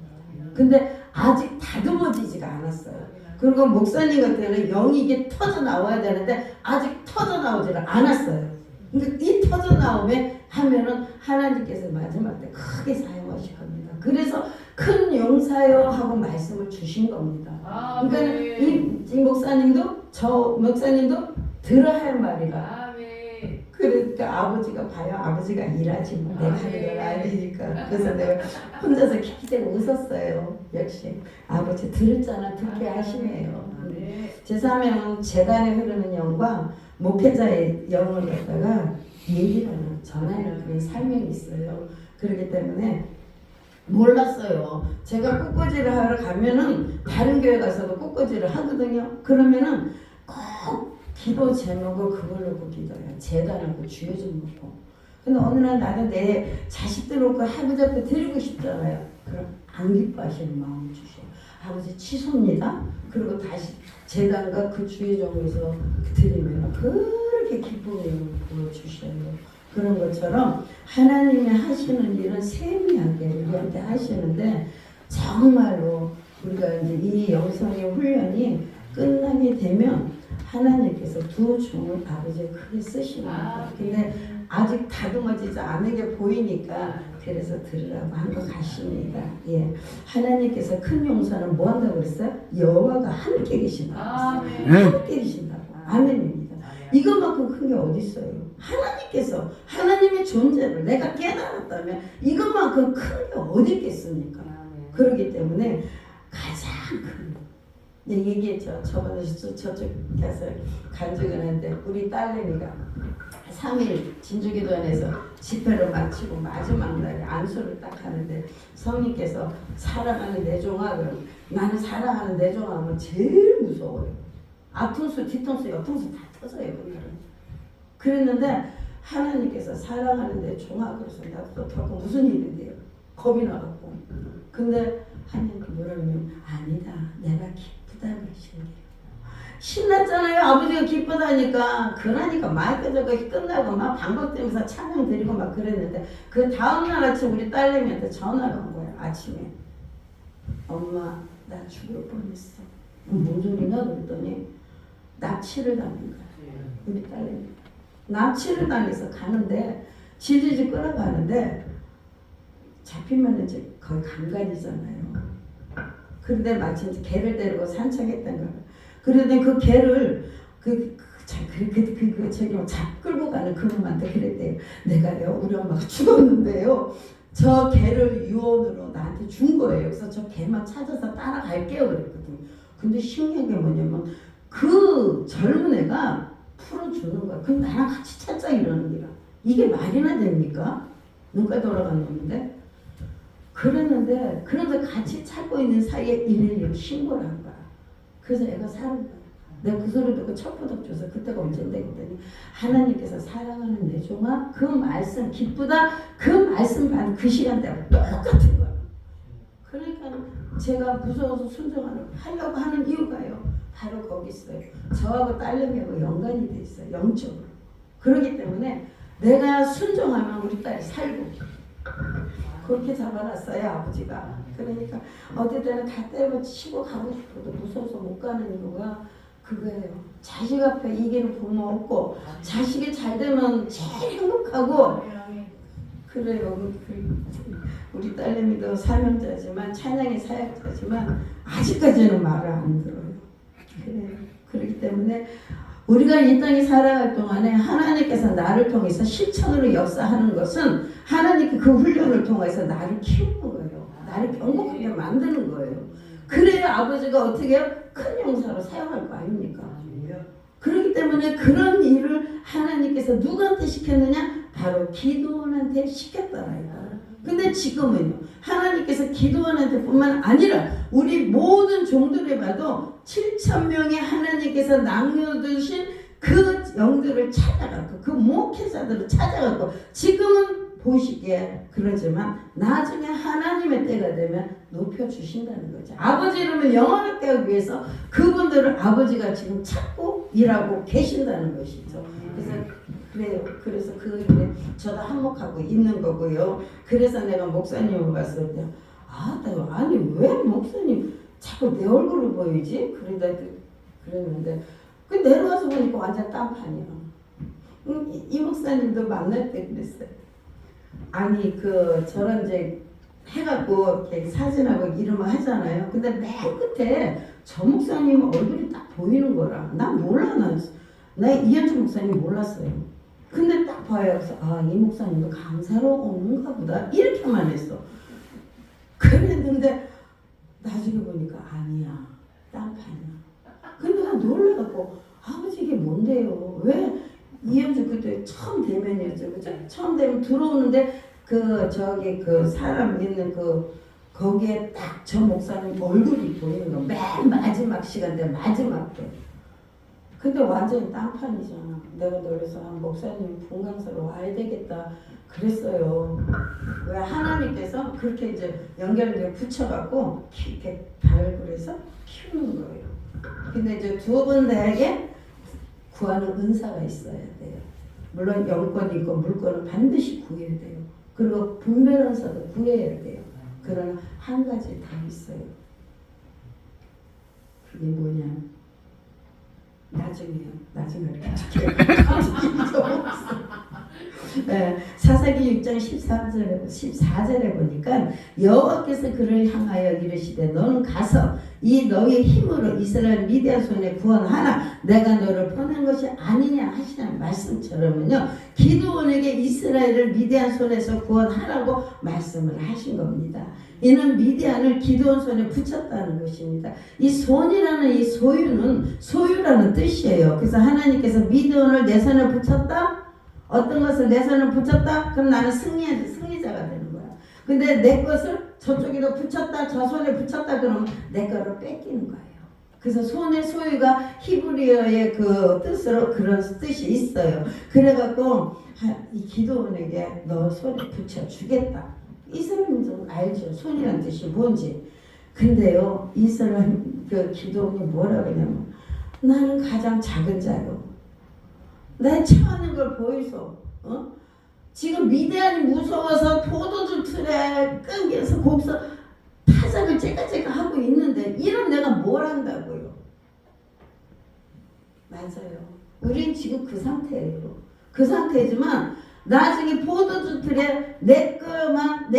[SPEAKER 1] 근데 아직 다듬어지지가 않았어요. 그리고 목사님 같은 영이 이게 터져 나와야 되는데 아직 터져 나오지를 않았어요. 그러니까 이 터져 나오면 하면은 하나님께서 마지막 때 크게 사용하실 겁니다. 그래서 큰 용사요 하고 말씀을 주신 겁니다. 그러니까 이 목사님도 저 목사님도 들어야 할 말이라. 그래 그러니까 아버지가 봐요. 아버지가 일하지 뭐 내가 하는 건 아니니까. 그래서 내가 혼자서 킥킥대고 웃었어요. 역시 아버지 들었잖아. 듣게 하시네요. 제 사명은 재단에 흐르는 영과 목회자의 영을 갖다가 얘기하는 전하는 그런 사명이 있어요. 그렇기 때문에 몰랐어요. 제가 꽃꽂이를 하러 가면은 다른 교회 가서도 꽃꽂이를 하거든요. 그러면은 꼭 기도 제목을 그걸 놓고 기도해요. 재단하고 주여 좀 놓고. 근데 어느 날 나도 내 자식들 놓고 아버지 앞에 드리고 싶잖아요. 그럼 안 기뻐하시는 마음을 주셔요. 아버지 취소입니다. 그리고 다시 재단과 그 주의 종에서 드리면 그렇게 기쁨을 보여주셔요. 그런 것처럼 하나님이 하시는 일은 세미하게 우리한테 하시는데 정말로 우리가 이제 이 영성의 훈련이 끝나게 되면 하나님께서 두 종을 아버지를 크게 쓰시는 거예요. 근데 아직 다듬어지지 않은 게 보이니까 그래서 들으라고 한 것 같습니다. 예, 하나님께서 큰 용서는 뭐 한다고 그랬어요? 여호와가 함께 계신다고 했어요. 함께 계신다고. 아멘입니다. 이것만큼 큰 게 어디 있어요? 하나님께서 하나님의 존재를 내가 깨달았다면 이것만큼 큰 게 어디 있겠습니까? 그렇기 때문에 가장 큰 내 얘기했죠. 저번에 저쪽 가서 간증을 했는데 우리 딸내미가 3일 진주기도원에서 집회를 마치고 마지막 날에 안수를 딱 하는데 성님께서 사랑하는 내 종아, 나는 사랑하는 내 종아 하면 제일 무서워요. 앞통수 뒤통수 옆통수 다 터져요 그날은. 그랬는데 하나님께서 사랑하는 내 종아 그래서 나도 더 무슨 일인데요. 겁이 나갖고. 근데 하나님께 뭐라면 아니다 내가 기쁘다 그러시는 게 신났잖아요. 아버지가 기쁘다니까. 그러니까 마이크 저거 끝나고 막 반복되면서 찬양 드리고 막 그랬는데 그 다음날 아침 우리 딸내미한테 전화가 온 거예요. 아침에 엄마 나 죽을 뻔했어. 뭔 소리냐 그랬더니 납치를 당한 거야. 우리 딸내미 납치를 당해서 가는데 질질질 끌어가는데 잡히면 이제 거의 강간이잖아요. 그런데 마침 개를 데리고 산책했던 거예요. 그러더니 그 개를 저기 끌고 가는 그놈한테 그랬대요. 내가요 우리 엄마가 죽었는데요. 저 개를 유언으로 나한테 준 거예요. 그래서 저 개만 찾아서 따라갈게요 그랬거든요. 근데 신기한 게 뭐냐면 그 젊은 애가 풀어주는 거야. 그럼 나랑 같이 찾자 이러는 거야. 이게 말이나 됩니까? 눈가 돌아간 놈인데. 그랬는데 그러면서 같이 찾고 있는 사이에 112로 신고를 한 거야. 그래서 애가 사는 거야. 내가 그 소리 듣고 첫부덕 줘서 그때가 언젠데 그랬더니 하나님께서 사랑하는 내 종아 그 말씀 기쁘다 그 말씀 받은 그 시간대하고 똑같은 거야. 그러니까 제가 무서워서 하려고 하는 이유가요. 바로 거기 있어요. 저하고 딸내미하고 연관이 돼 있어요. 영적으로. 그렇기 때문에 내가 순종하면 우리 딸이 살고 그렇게 잡아놨어요 아버지가. 그러니까 어디 때는 다 때려치고 가고 싶어도 무서워서 못 가는 이유가 그거예요. 자식 앞에 이기는 부모 없고 자식이 잘 되면 제일 행복하고 그래요. 우리 딸내미도 사명자지만 찬양의 사역자지만 아직까지는 말을 안 들어요. 그래요. 그렇기 때문에 우리가 이 땅에 살아갈 동안에 하나님께서 나를 통해서 실천으로 역사하는 것은 하나님께 그 훈련을 통해서 나를 키우는 거예요. 나를 경고하게 만드는 거예요. 그래야 아버지가 어떻게 해요? 큰 용사로 사용할 거 아닙니까? 그렇기 때문에 그런 일을 하나님께서 누구한테 시켰느냐? 바로 기도원한테 시켰더라요. 근데 지금은요. 하나님께서 기도원한테 뿐만 아니라 우리 모든 종들을 봐도 7,000명의 하나님께서 남겨두신 그 영들을 찾아가고 그 목회자들을 찾아가고 지금은 보시기에 그러지만 나중에 하나님의 때가 되면 높여주신다는 거죠. 아버지 이름을 영원하게 하기 위해서 그분들을 아버지가 지금 찾고 일하고 계신다는 것이죠. 그래요. 그래서 그 일에 저도 한몫하고 있는 거고요. 그래서 내가 목사님을 봤을 때 아니 왜 목사님 자꾸 내 얼굴을 보이지? 그랬는데 그 내려와서 보니까 완전 딴판이야. 이 목사님도 만날 때 그랬어요. 아니 저런 이제 해갖고 이렇게 사진하고 이름을 하잖아요. 근데 맨 끝에 저 목사님 얼굴이 딱 보이는 거라. 난 몰라. 나 이현주 목사님 몰랐어요. 근데 딱 봐요. 그래서 이 목사님도 감사로 오는가 보다 이렇게만 했어. 그랬는데 나중에 보니까 아니야, 딴판이야. 근데 나 놀라갖고 아버지 이게 뭔데요? 왜 이현주 그때 처음 대면이었죠, 그죠? 처음 대면 들어오는데 그 사람 있는 거기에 딱 저 목사님 얼굴이 보이는 거. 맨 마지막 시간대 마지막 때. 근데 완전히 딴판이잖아. 내가 그래서 목사님 분강사로 와야 되겠다 그랬어요. 왜 하나님께서 그렇게 이제 연결돼 붙여갖고 이렇게 발굴해서 키우는 거예요. 근데 이제 두 분들에게 구하는 은사가 있어야 돼요. 물론 영권이 있고 물권은 반드시 구해야 돼요. 그리고 분별 은사도 구해야 돼요. 그러나 한 가지 더 있어요. 그게 뭐냐? 나중에 네, 사사기 6장 14절에 보니까 여호와께서 그를 향하여 이르시되 너는 가서 이 너의 힘으로 이스라엘 미디안 손에 구원하라 내가 너를 보낸 것이 아니냐 하시는 말씀처럼은요 기드온에게 이스라엘을 미디안 손에서 구원하라고 말씀을 하신 겁니다. 이는 미디안을 기드온 손에 붙였다는 것입니다. 이 손이라는 이 소유는 소유라는 뜻이에요. 그래서 하나님께서 미디안을 내 손에 붙였다? 어떤 것을 내 손에 붙였다? 그럼 나는 승리자가 되는 거야. 근데 내 것을 저쪽에도 붙였다, 저 손에 붙였다 그러면 내 거를 뺏기는 거예요. 그래서 손의 소유가 히브리어의 그 뜻으로 그런 뜻이 있어요. 그래갖고 이 기드온에게 너 손에 붙여주겠다. 이스라엘 민족은 알죠. 손이라는 뜻이 뭔지. 근데요, 이스라엘 그 기드온이 뭐라고 하냐면 나는 가장 작은 자요. 내 처하는 걸 보이소. 지금 미디안이 무서워서 포도주 틀에 끊겨서 거기서 타작을 째까째까 하고 있는데 이런 내가 뭘 한다고요. 맞아요. 우린 지금 그 상태예요. 그 상태지만 나중에 포도주 틀에 내 것만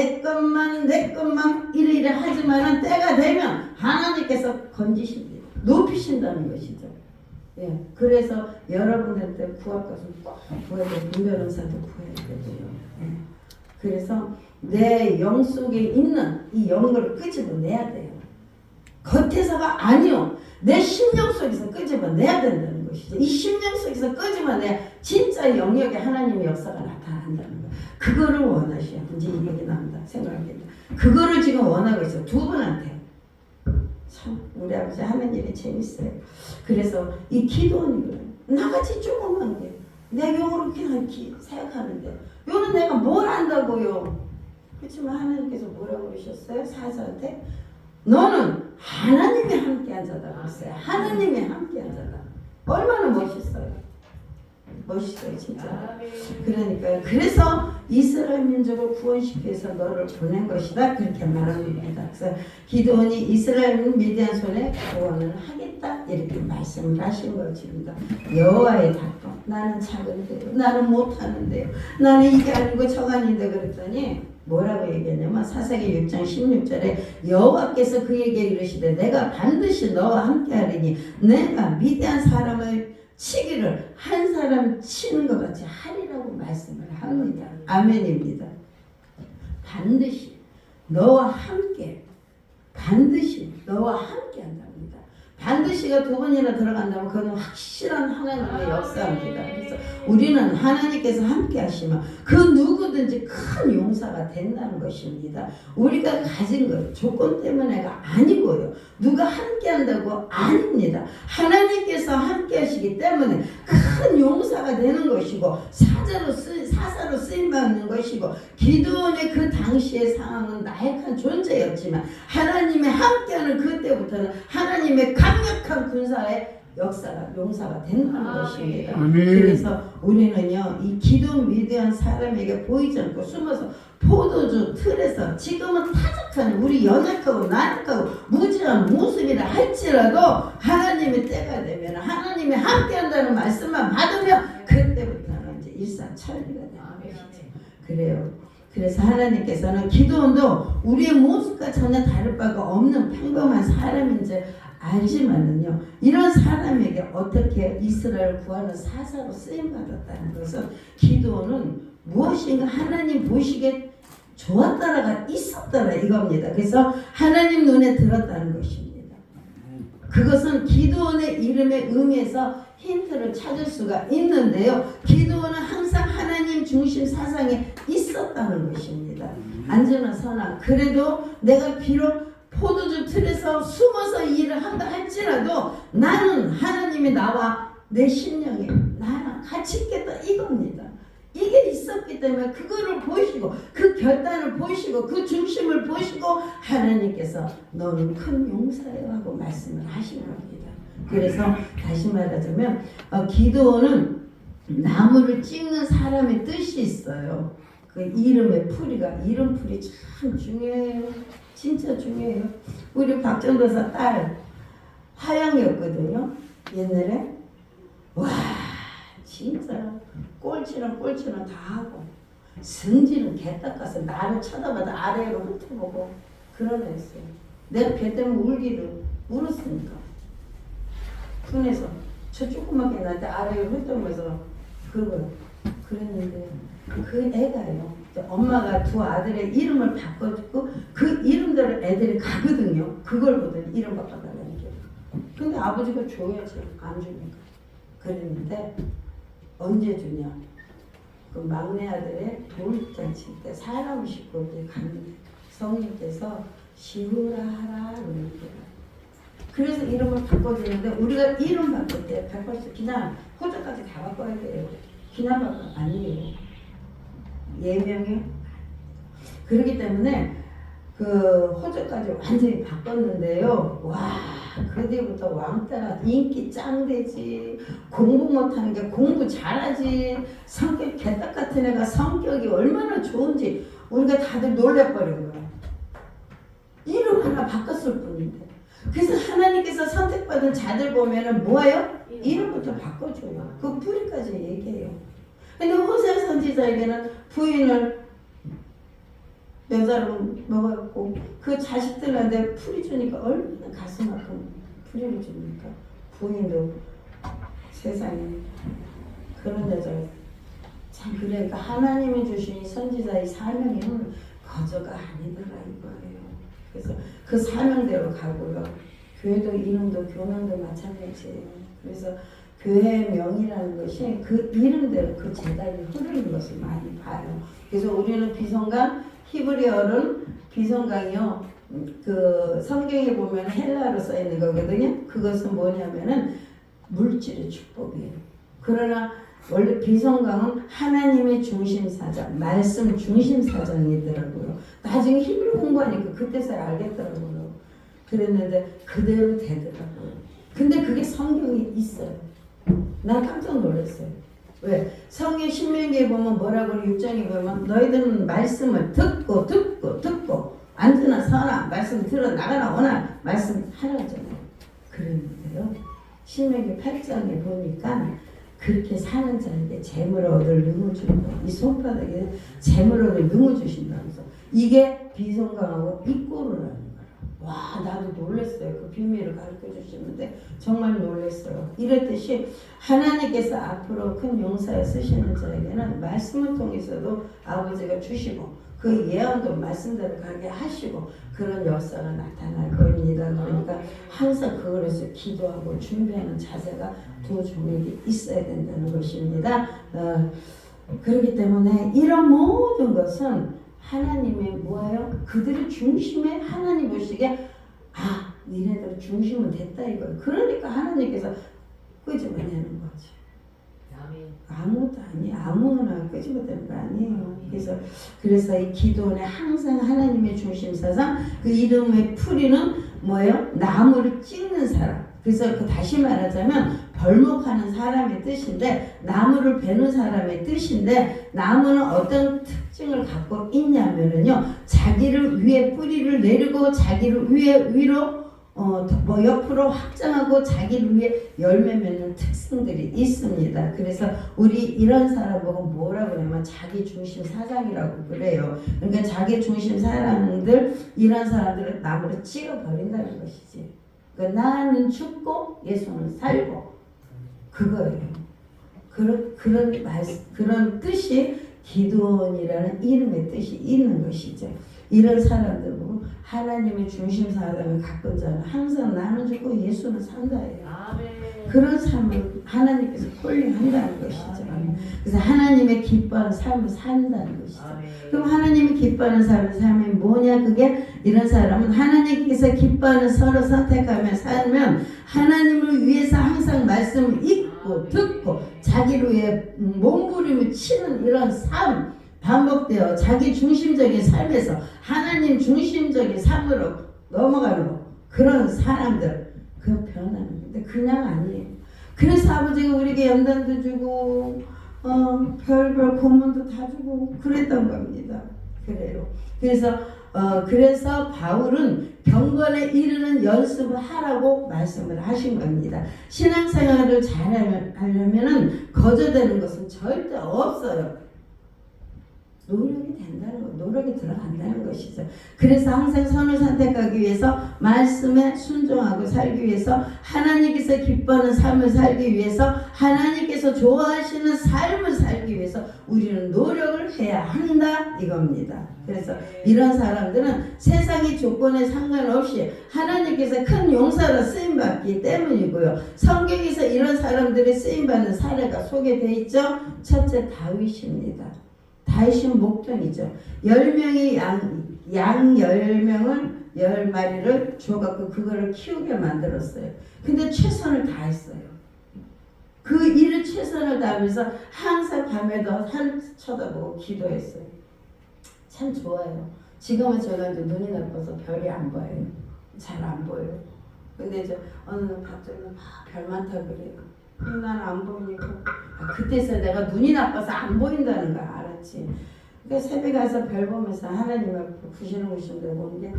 [SPEAKER 1] 이래 하지만은 때가 되면 하나님께서 건지십니다. 높이신다는 것이죠. 예, 그래서 여러분들한테 구할 것은 꼭 구해야 돼요. 분별은사도 구해야 되고요. 예. 그래서 내 영 속에 있는 이 영을 끄집어내야 돼요. 겉에서가 아니요. 내 심령 속에서 끄집어내야 된다는 것이죠. 이 심령 속에서 끄집어내야 진짜 영역에 하나님의 역사가 나타난다는 거예요. 그거를 원하셔야 이제 이 얘기 나온다 생각합니다. 그거를 지금 원하고 있어요. 두 분한테. 참 우리 아버지 하는 일이 재밌어요. 그래서 이 기도는 나같이 조그만 게 내 영으로 그냥 생각하는데 요는 내가 뭘 안다고요. 그렇지만 하나님께서 뭐라고 그러셨어요? 사자한테 너는 하나님이 함께한 자다 그랬어요. 하나님이 함께한 자다. 얼마나 멋있어요. 멋있어요 진짜. 그러니까 그래서 이스라엘 민족을 구원시키기 위해서 너를 보낸 것이다 그렇게 말합니다. 그래서 기드온이 이스라엘 미디안 손에 구원을 하겠다 이렇게 말씀을 하신 것입니다. 여호와의 답변 나는 작은데요. 나는 못하는데요. 나는 이게 아니고 저가 아닌데 그랬더니 뭐라고 얘기했냐면 사사기 6장 16절에 여호와께서 그에게 이르시되 내가 반드시 너와 함께하리니 내가 미디안 사람을 치기를 한 사람 치는 것 같이 하리라고 말씀을 합니다. 아멘입니다. 반드시 너와 함께 한답니다. 반드시가 두 번이나 들어간다면 그건 확실한 하나님의 역사입니다. 그래서 우리는 하나님께서 함께 하시면 그 누구든지 큰 용사가 된다는 것입니다. 우리가 가진 것 조건 때문에가 아니고요. 누가 함께 한다고 아닙니다. 하나님께서 함께 하시기 때문에 큰 용사가 되는 것이고 사사로 쓰임받는 것이고 기드온의 그 당시의 상황은 나약한 존재였지만 하나님의 함께하는 그때부터는 하나님의 강력한 군사의 용사가 된다는 것입니다. 그래서 우리는요 이 기드온 미디안 사람에게 보이지 않고 숨어서 포도주 틀에서 지금은 타작하는 우리 연약하고 나약하고 무지한 모습이라 할지라도 하나님의 때가 되면 하나님이 함께한다는 말씀만 받으면 그때부터는 이제 일사천리가 되는 것이죠. 그래요. 그래서 하나님께서는 기드온도 우리의 모습과 전혀 다를 바가 없는 평범한 사람인 줄 알지만은요, 이런 사람에게 어떻게 이스라엘 구하는 사사로 쓰임받았다는 것은 기도는 무엇인가 하나님 보시기에 좋았다라가 있었더라 이겁니다. 그래서 하나님 눈에 들었다는 것입니다. 그것은 기도원의 이름의 의미에서 힌트를 찾을 수가 있는데요. 기도원은 항상 하나님 중심 사상에 있었다는 것입니다. 안전한 선악. 그래도 내가 비록 포도주 틀에서 숨어서 일을 한다 할지라도 나는 하나님이 나와 내 심령에 나랑 같이 있겠다 이겁니다. 이게 있었기 때문에 그거를 보시고 그 결단을 보시고 그 중심을 보시고 하나님께서 너는 큰 용사여 하고 말씀을 하신 겁니다. 그래서 다시 말하자면 기도는 나무를 찍는 사람의 뜻이 있어요. 그 이름의 풀이가 이름 풀이 참 중요해요. 진짜 중요해요. 우리 박전도사 딸 화양이었거든요. 옛날에 와 진짜 꼴찌는 다 하고 성질은 개 닦아서 나를 쳐다봐도 아래로 훑어보고 그런 애였어요. 내가 걔 때문에 울었으니까 분해서 저 조그맣게 나한테 아래로 훑어보면서 그랬는데 그 애가요. 엄마가 두 아들의 이름을 바꿔주고 그 이름대로 애들이 가거든요. 그걸 보더니 이름 바꿔달라는 게. 근데 아버지가 줘야지 안 주니까. 그랬는데 언제 주냐. 그 막내 아들의 돌잔치 때 사람 싣고 이제 갔는데 성님께서 시우라 하라 그러는 거예요. 그래서 이름을 바꿔주는데 우리가 이름 바꿀 때 100% 그냥 호주까지 다 바꿔야 돼요. 그냥 바꿔 아니에요. 예명이 그렇기 때문에 그 호주까지 완전히 바꿨는데요. 와 그 뒤부터 왕따가 인기 짱되지 공부 못하는 게 공부 잘하지 성격 개떡 같은 애가 성격이 얼마나 좋은지 우리가 다들 놀래버린 거야. 이름 하나 바꿨을 뿐인데 그래서 하나님께서 선택받은 자들 보면은 뭐예요? 이름부터 바꿔줘요. 그 뿌리까지 얘기해요. 근데 호세 선지자에게는 부인을 여자로 먹었고 그 자식들한테 풀이 주니까 얼마나 가슴 아픈 풀이를 줍니까? 부인도 세상에 그런 여자가 참 그러니까 하나님이 주신 선지자의 사명이 거저가 아니더라 이거예요. 그래서 그 사명대로 가고요. 교회도 이름도 교명도 마찬가지예요. 그래서 교회의 명이라는 것이 그 이름대로 그 제단이 흐르는 것을 많이 봐요. 그래서 우리는 비성강 히브리어는 비성강이요. 그 성경에 보면 헬라어로 써 있는 거거든요. 그것은 뭐냐면은 물질의 축복이에요. 그러나 원래 비성강은 하나님의 중심사장, 말씀 중심사장이더라고요. 나중에 히브리 공부하니까 그때서야 알겠더라고요. 그랬는데 그대로 되더라고요. 근데 그게 성경에 있어요. 난 깜짝 놀랐어요. 왜? 성경 신명기에 보면 뭐라고 6장에 보면 너희들은 말씀을 듣고 앉으나 서나 말씀 들어 나가나 오나 말씀 하라잖아요. 그랬는데요. 신명기 8장에 보니까 그렇게 사는 자에게 재물 얻을 능을 준다. 이 손바닥에 재물 얻을 능을 주신다면서 이게 비성강하고 이꼬르라는 거예요. 와 나도 놀랐어요. 그 비밀을 가르쳐 주시는데 정말 놀랐어요. 이랬듯이 하나님께서 앞으로 큰 용사에 쓰시는 자에게는 말씀을 통해서도 아버지가 주시고 그 예언도 말씀대로 가게 하시고 그런 역사가 나타날 겁니다. 그러니까 항상 그거에서 기도하고 준비하는 자세가 두 종에게 있어야 된다는 것입니다. 그렇기 때문에 이런 모든 것은 하나님의 뭐예요? 그들의 중심에 하나님 보시기에 니네들 중심은 됐다 이거예요. 그러니까 하나님께서 끄집어내는 거죠. 아무것도 아니에요. 아무나 끄집어내는 거 아니에요. 그래서 이 기도는 항상 하나님의 중심사상 그 이름의 풀이는 뭐예요? 나무를 찍는 사람. 그래서 그 다시 말하자면 벌목하는 사람의 뜻인데 나무를 베는 사람의 뜻인데 나무는 어떤 특징을 갖고 있냐면은요 자기를 위에 뿌리를 내리고 자기를 위로 옆으로 확장하고 자기를 위해 열매 맺는 특성들이 있습니다. 그래서 우리 이런 사람 보고 뭐라고 그러냐면 자기 중심 사상이라고 그래요. 그러니까 자기 중심 사람들 이런 사람들을 나무로 찍어 버린다는 것이지. 그러니까 나는 죽고 예수는 살고 그거예요. 그런 뜻이 기도원이라는 이름의 뜻이 있는 것이죠. 이런 사람들 보고 하나님의 중심사람을 갖고 자는 항상 나는 죽고 예수는 산다예요. 그런 삶을 하나님께서 콜링한다는 것이죠. 그래서 하나님의 기뻐하는 삶을 산다는 것이죠. 그럼 하나님이 기뻐하는 삶을 살면 뭐냐? 그게 이런 사람은 하나님께서 기뻐하는 서로 선택하며 살면 하나님을 위해서 항상 말씀을 읽고 듣고 자기를 위해 몸부림을 치는 이런 삶 반복되어 자기 중심적인 삶에서 하나님 중심적인 삶으로 넘어가는 거. 그런 사람들 그 변하는 건데 그냥 아니에요. 그래서 아버지가 우리에게 연단도 주고 별별 고문도 다 주고 그랬던 겁니다. 그래요. 그래서 바울은 경건에 이르는 연습을 하라고 말씀을 하신 겁니다. 신앙생활을 잘하려면 거저되는 것은 절대 없어요. 노력이 된다는 것, 노력이 들어간다는 것이죠. 그래서 항상 선을 선택하기 위해서 말씀에 순종하고 살기 위해서 하나님께서 기뻐하는 삶을 살기 위해서 하나님께서 좋아하시는 삶을 살기 위해서 우리는 노력을 해야 한다 이겁니다. 그래서 이런 사람들은 세상의 조건에 상관없이 하나님께서 큰 용사로 쓰임받기 때문이고요. 성경에서 이런 사람들이 쓰임받는 사례가 소개되어 있죠. 첫째 다윗입니다. 다윗은 목동이죠. 10명의 양 10명을 10마리를 줘갖고 그거를 키우게 만들었어요. 근데 최선을 다했어요. 그 일을 최선을 다하면서 항상 밤에도 하늘 쳐다보고 기도했어요. 참 좋아요. 지금은 제가 이제 눈이 나빠서 별이 안 보여요. 잘 안 보여요. 근데 이제 어느 날 갑자기 별 많다 그래요. 난 안 보이니까 그때서 내가 눈이 나빠서 안 보인다는 걸 알았지. 그러니까 새벽에 가서 별 보면서 하나님 앞에 구신구신대고 보는데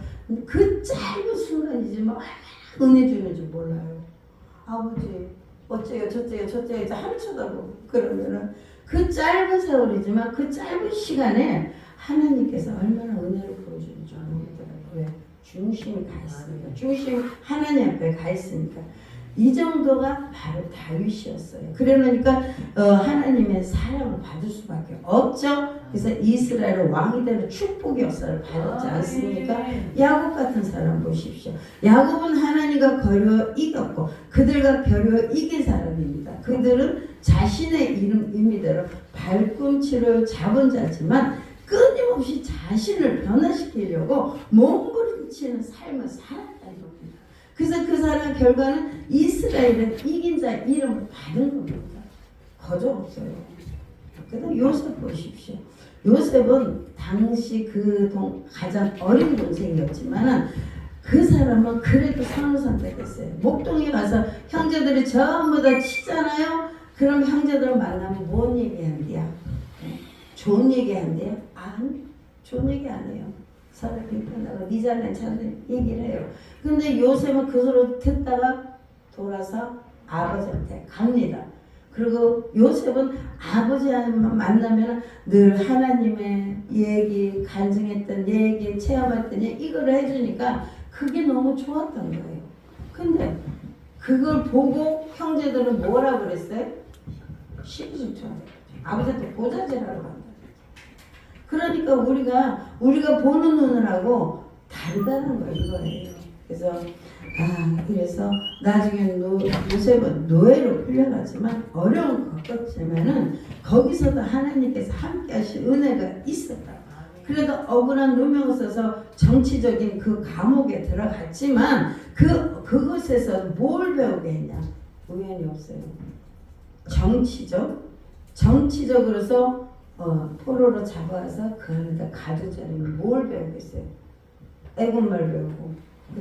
[SPEAKER 1] 그 짧은 순간이지만 얼마나 은혜 주는지 몰라요. 아버지 어째요 저째요 이제 하늘 쳐다보고 그러면은 그 짧은 세월이지만 그 짧은 시간에 하나님께서 얼마나 은혜를 보여주는지 모르더라고요. 왜? 중심이 가 있으니까. 중심 하나님 앞에 가 있으니까. 이 정도가 바로 다윗이었어요. 그러니까 하나님의 사랑을 받을 수밖에 없죠. 그래서 이스라엘은 왕이 되는 축복 역사를 받았지 않습니까? 야곱 같은 사람 보십시오. 야곱은 하나님과 겨루어 이겼고 그들과 겨루어 이긴 사람입니다. 그들은 자신의 이름 의미대로 발꿈치를 잡은 자지만 끊임없이 자신을 변화시키려고 몸부림치는 삶을 살았다는 겁니다. 그래서 그 사람 결과는 이스라엘은 이긴 자 이름을 받은 겁니다. 거저 없어요. 그다음 요셉 보십시오. 요셉은 당시 가장 어린 동생이었지만 그 사람은 그래도 선을 선택했어요. 목동에 가서 형제들이 전부 다 치잖아요. 그럼 형제들 만나면 뭔 얘기한대요? 좋은 얘기한대요? 아니, 좋은 얘기 안 해요. 서로 비판하고 네 잘난 척하는 얘기를 해요. 근데 요셉은 그 소리 듣다가 돌아서 아버지한테 갑니다. 그리고 요셉은 아버지만 만나면 늘 하나님의 얘기, 간증했던 얘기, 체험했던 얘기 이거를 해주니까 그게 너무 좋았던 거예요. 근데 그걸 보고 형제들은 뭐라 그랬어요? 시기질투. 아버지한테 보자질하러 간다. 그러니까 우리가 보는 눈을하고 다르다는 거 이거예요. 그래서 나중에 요셉은 노예로 풀려가지만 어려운 것 같지만은 거기서도 하나님께서 함께하신 은혜가 있었다. 그래도 억울한 누명을 써서 정치적인 그 감옥에 들어갔지만 그것에서 뭘 배우게 했냐? 우연이 없어요. 정치적으로서 포로로 잡아와서 그 안에다 가두자니 뭘 배우겠어요? 애국말 배우고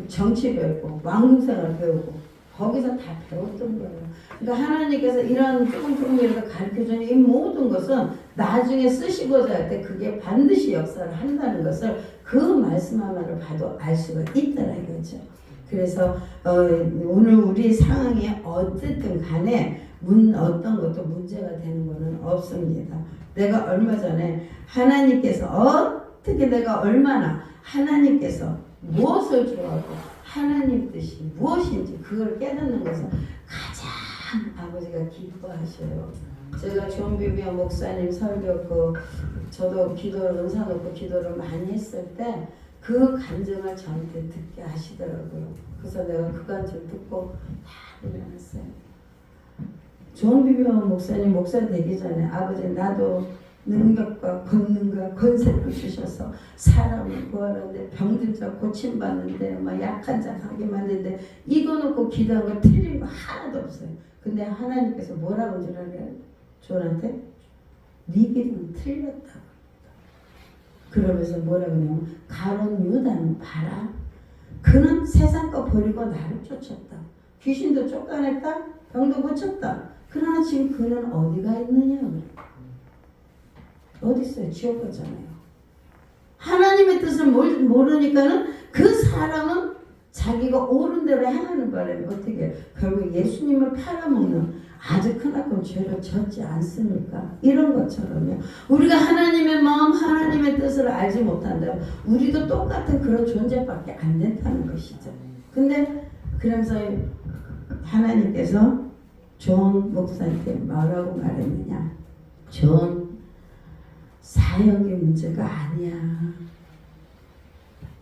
[SPEAKER 1] 정치 배우고 왕궁생활 배우고 거기서 다 배웠던 거예요. 그러니까 하나님께서 이런 조금이라도 가르쳐주는 이 모든 것은 나중에 쓰시고자 할 때 그게 반드시 역사를 한다는 것을 그 말씀 하나를 봐도 알 수가 있더라 이거죠. 그래서 오늘 우리 상황이 어쨌든 간에 어떤 것도 문제가 되는 것은 없습니다. 내가 얼마 전에 하나님께서 어떻게 내가 얼마나 하나님께서 무엇을 좋아하고 하나님 뜻이 무엇인지 그걸 깨닫는 것은 가장 아버지가 기뻐하셔요. 제가 존비비어 목사님 설교 저도 기도를 은사 놓고 기도를 많이 했을 때 그 간증을 저한테 듣게 하시더라고요. 그래서 내가 그 간증 듣고 다 일어났어요. 존비비어 목사님 목사 되기 전에 아버지 나도 능력과 권능과 권세를 주셔서 사람을 구하는데 병든 자 고침받는데 막 약한 자 가게 만드는데 이거 놓고 기도한 거 틀린 거 하나도 없어요. 근데 하나님께서 뭐라고 줄 알아요? 존한테 네 기도는 틀렸다고. 그러면서 뭐라고 하냐면 가론 유다는 봐라. 그는 세상 거 버리고 나를 쫓았다. 귀신도 쫓아냈다. 병도 고쳤다. 그러나 지금 그는 어디가 있느냐? 어디 있어요? 지옥 가잖아요. 하나님의 뜻을 모르니까는 그 사람은 자기가 옳은 대로 행하는 바람에 어떻게 결국 예수님을 팔아먹는 아주 크나큰 죄를 졌지 않습니까? 이런 것처럼요. 우리가 하나님의 마음, 하나님의 뜻을 알지 못한다면 우리도 똑같은 그런 존재밖에 안 된다는 것이죠. 근데 그러면서 하나님께서 존 목사한테 뭐라고 말했느냐? 존 사역의 문제가 아니야.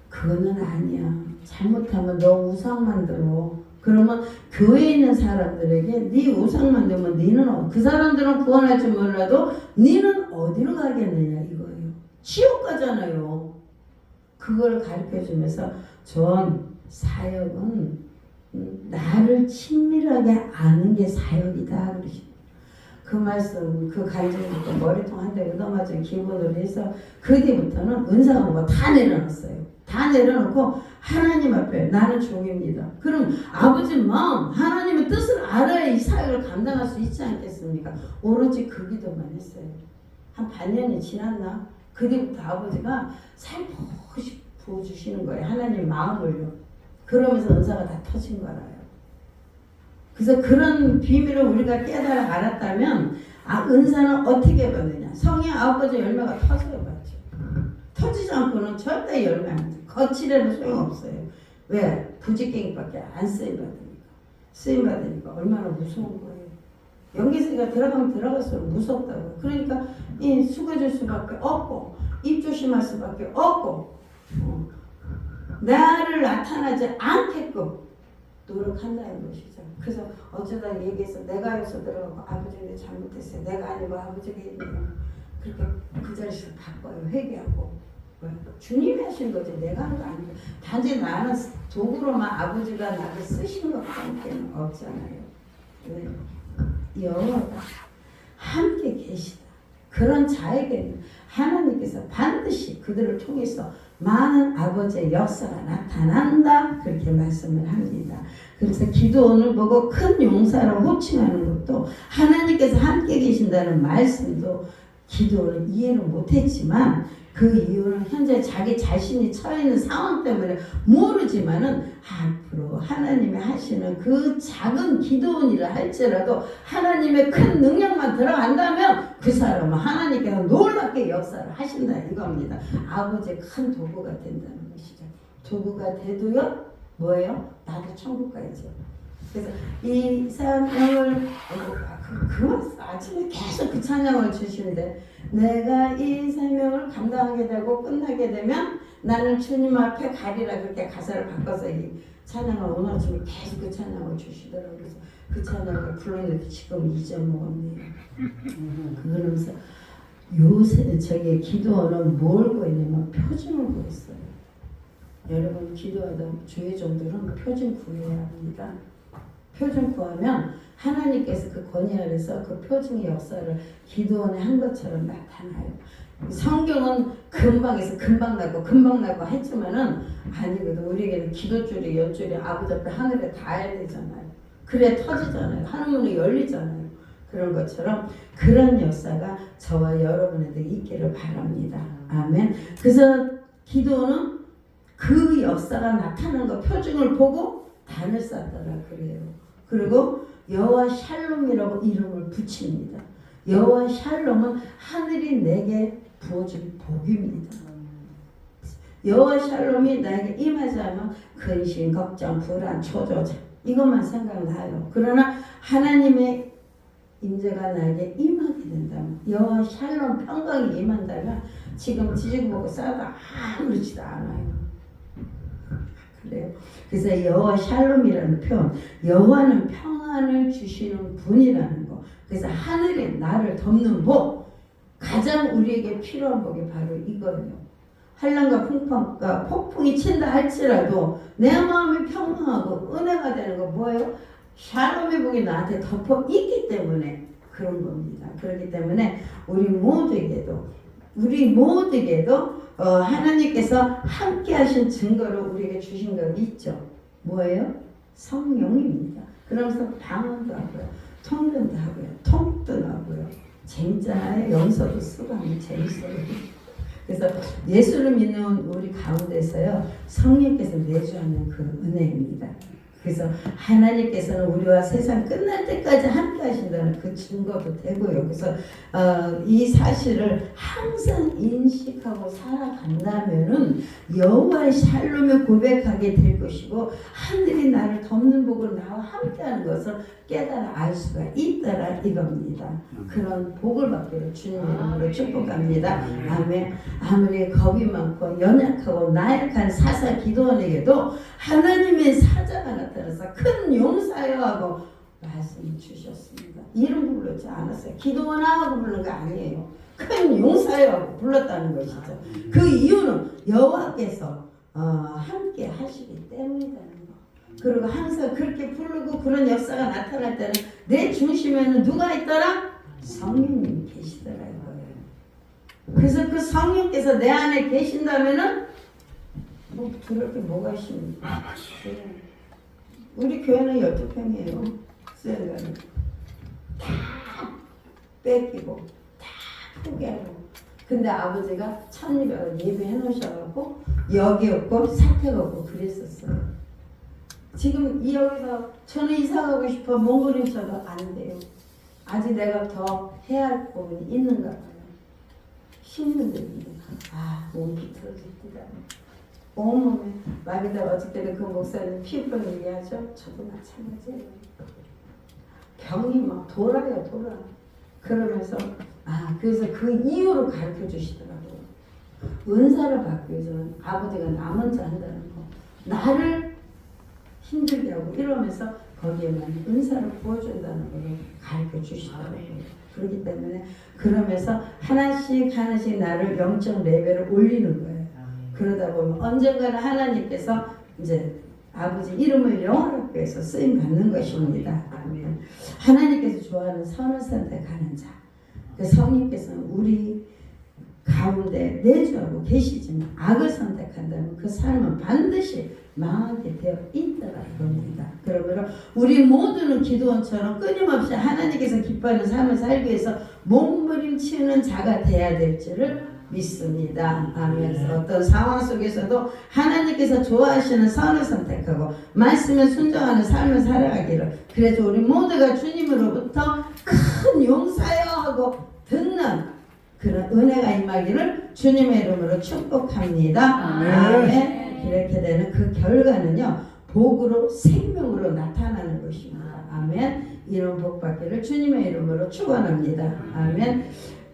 [SPEAKER 1] 그거는 아니야. 잘못하면 너 우상 만들어. 그러면 교회에 있는 사람들에게 네 우상 만들면 너는 그 사람들은 구원할 줄 몰라도 너는 어디로 가겠느냐 이거예요. 지옥 가잖아요. 그걸 가르쳐주면서 전 사역은 나를 친밀하게 아는 게 사역이다 그러시죠. 그 말씀, 그 간증부터 머리통 한 대 얻어맞은 기분으로 해서 그 뒤부터는 은사가 뭐가 다 내려놨어요. 다 내려놓고 하나님 앞에 나는 종입니다. 그럼 아버지 마음, 하나님의 뜻을 알아야 이 사역을 감당할 수 있지 않겠습니까? 오로지 그 기도만 했어요. 한 반년이 지났나? 그 뒤부터 아버지가 살포시 부어주시는 거예요. 하나님 마음을요. 그러면서 은사가 다 터진 거라요. 그래서 그런 비밀을 우리가 깨달아 알았다면 은사는 어떻게 받느냐? 성령 9가지 열매가 터져야 받죠. 터지지 않고는 절대 열매 안 돼. 거칠에는 소용없어요. 왜? 부지깽이밖에 안 쓰임받으니까. 쓰임받으니까 얼마나 무서운 거예요. 연기세가 들어가면 들어갈수록 무섭다고요. 그러니까 이 숙여줄 수밖에 없고 입 조심할 수밖에 없고 나를 나타나지 않게끔 노력한다는 것이죠. 그래서 어쩌다 얘기해서 내가 여기서 들어가고 아버지는 잘못했어요. 내가 아니고 아버지가 있네요. 그렇게 그 자리에서 바꿔요. 회개하고. 왜? 주님이 하신 거지 내가 한 거 아니고 단지 나는 도구로만 아버지가 나를 쓰신 것밖에 없잖아요. 왜? 여호와가 함께 계시다. 그런 자에게는 하나님께서 반드시 그들을 통해서 많은 아버지의 역사가 나타난다 그렇게 말씀을 합니다. 그래서 기도원을 보고 큰 용사로 호칭하는 것도 하나님께서 함께 계신다는 말씀도 기도원을 이해를 못했지만 그 이유는 현재 자기 자신이 처해있는 상황 때문에 모르지만은 앞으로 하나님이 하시는 그 작은 기도원이라 할지라도 하나님의 큰 능력만 들어간다면 그 사람은 하나님께서 놀랍게 역사를 하신다 이겁니다. 아버지의 큰 도구가 된다는 것이죠. 도구가 돼도요 뭐예요? 나도 천국 가야죠. 그래서 이 찬양을 아침에 계속 그 찬양을 주시는데 내가 이 사명을 감당하게 되고 끝나게 되면 나는 주님 앞에 가리라 그렇게 가사를 바꿔서 이 찬양을 오늘 아침에 계속 그 찬양을 주시더라고요. 그래서 그 찬양을 불렀는데 지금 잊어먹었네요. 그러면서 요새 저기 기도원은 뭘 구했냐면 표준을 구했어요. 여러분 기도하다 주의 종들은 표준 구해야 합니다. 표준 구하면 하나님께서 그 권위 아래서 그 표준의 역사를 기도원에 한 것처럼 나타나요. 성경은 금방에서 금방 나고 했지만은 아니거든. 우리에게는 기도줄이 연줄이 아버지 앞에 하늘에 닿아야 되잖아요. 그래 터지잖아요. 하늘문이 열리잖아요. 그런 것처럼 그런 역사가 저와 여러분에게 있기를 바랍니다. 아멘. 그래서 기도는 그 역사가 나타나는 거 표준을 보고 단을 쌓더라 그래요. 그리고 여호와 샬롬이라고 이름을 붙입니다. 여호와 샬롬은 하늘이 내게 부어준 복입니다. 여호와 샬롬이 나에게 임하자면 근심, 걱정, 불안, 초조자 이것만 생각나요. 그러나 하나님의 임재가 나에게 임하게 된다면, 여호와 샬롬 평강이 임한다면 지금 지지고 보고 싸워도 아무렇지도 않아요. 그래요. 그래서 여호와 샬롬이라는 표현, 여호와는 평안을 주시는 분이라는 거. 그래서 하늘에 나를 덮는 복, 가장 우리에게 필요한 복이 바로 이거예요. 한란과 폭풍이 친다 할지라도 내 마음이 평안하고 은혜가 되는 거 뭐예요? 샬롬의 복이 나한테 덮어 있기 때문에 그런 겁니다. 그렇기 때문에 우리 모두에게도 하나님께서 함께 하신 증거를 우리에게 주신 거 있죠. 뭐예요? 성령입니다. 그러면서 방언도 하고요, 통변도 하고요, 통도 하고요. 재밌잖아요. 영서도 쓰고 하면 재밌어요. 그래서 예수를 믿는 우리 가운데서요, 성령께서 내주하는 그 은혜입니다. 그래서 하나님께서는 우리와 세상 끝날 때까지 함께 하신다는 그 증거도 되고요. 그래서 이 사실을 항상 인식하고 살아간다면은 여호와의 샬롬을 고백하게 될 것이고, 하늘이 나를 덮는 복으로 나와 함께하는 것을 깨달아 알 수가 있다라 이겁니다. 그런 복을 받기를 주님 이름으로 축복합니다. 아멘. 아무리 겁이 많고 연약하고 나약한 사사 기도원에게도 하나님의 사자가 나타나서 큰 용사여 하고 말씀을 주셨습니다. 이름 불렀지 않았어요. 기도원하고 부른 거 아니에요. 큰 용사여 하고 불렀다는 것이죠. 그 이유는 여호와께서 함께 하시기 때문이라는 거. 그리고 항상 그렇게 부르고 그런 역사가 나타날 때는 내 중심에는 누가 있더라? 성령님이 계시더라 이거예요. 그래서 그 성령께서 내 안에 계신다면은 뭐 들을 게 뭐가 있습니까? 네. 우리 교회는 12평이에요. 수요일날은 다 뺏기고 다 포기하고. 근데 아버지가 1200원 예배해 놓으셔갖고 여기 없고 사택 없고 그랬었어요. 지금 여기서 저는 이사 가고 싶어 몽골인쳐도 안 돼요. 아직 내가 더 해야 할 부분이 있는가 봐요. 힘든데 몸이 비틀어집니다. 온몸에 마비다. 어저께도 그 목사님 피부병 얘기하죠. 저도 마찬가지예요. 병이 막 돌아요. 그러면서 그래서 그 이유로 가르쳐 주시더라고요. 은사를 받기 위해서는 아버지가 나 먼저 한다는 거, 나를 힘들게 하고 이러면서 거기에만 은사를 부어준다는 걸 가르쳐 주시더라고요. 그렇기 때문에 그러면서 하나씩 나를 영적 레벨을 올리는 거예요. 그러다 보면 언젠가는 하나님께서 이제 아버지 이름을 영원하게 해서 쓰임 받는 것입니다. 아멘. 하나님께서 좋아하는 선을 선택하는 자, 그 성령께서는 우리 가운데 내주하고 계시지만 악을 선택한다면 그 삶은 반드시 망하게 되어 있다라 겁니다. 그러므로 우리 모두는 기도원처럼 끊임없이 하나님께서 기뻐하는 삶을 살기 위해서 몸부림치는 자가 돼야 될지를 믿습니다. 아멘. 어떤 상황 속에서도 하나님께서 좋아하시는 선을 선택하고 말씀에 순종하는 삶을 살아가기를, 그래서 우리 모두가 주님으로부터 큰 용사여 하고 듣는 그런 은혜가 임하기를 주님의 이름으로 축복합니다. 아멘. 이렇게 되는 그 결과는요, 복으로 생명으로 나타나는 것입니다. 아멘. 이런 복 받기를 주님의 이름으로 축원합니다. 아멘.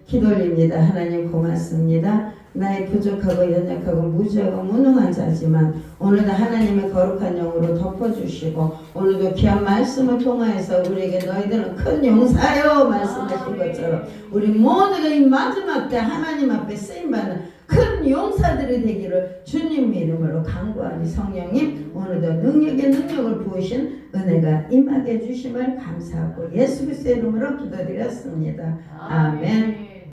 [SPEAKER 1] 기도 올립니다. 하나님 고맙습니다. 나의 부족하고 연약하고 무지하고 무능한 자지만 오늘도 하나님의 거룩한 영으로 덮어주시고, 오늘도 귀한 말씀을 통하여서 우리에게 너희들은 큰 용사요 말씀하신 것처럼 우리 모두가 이 마지막 때 하나님 앞에 쓰임받는 큰 용사들이 되기를 주님 이름으로 간구하니, 성령님 오늘도 능력을 부으신 은혜가 임하게 해주심을 감사하고 예수 그리스도의 이름으로 기도드렸습니다. 아멘.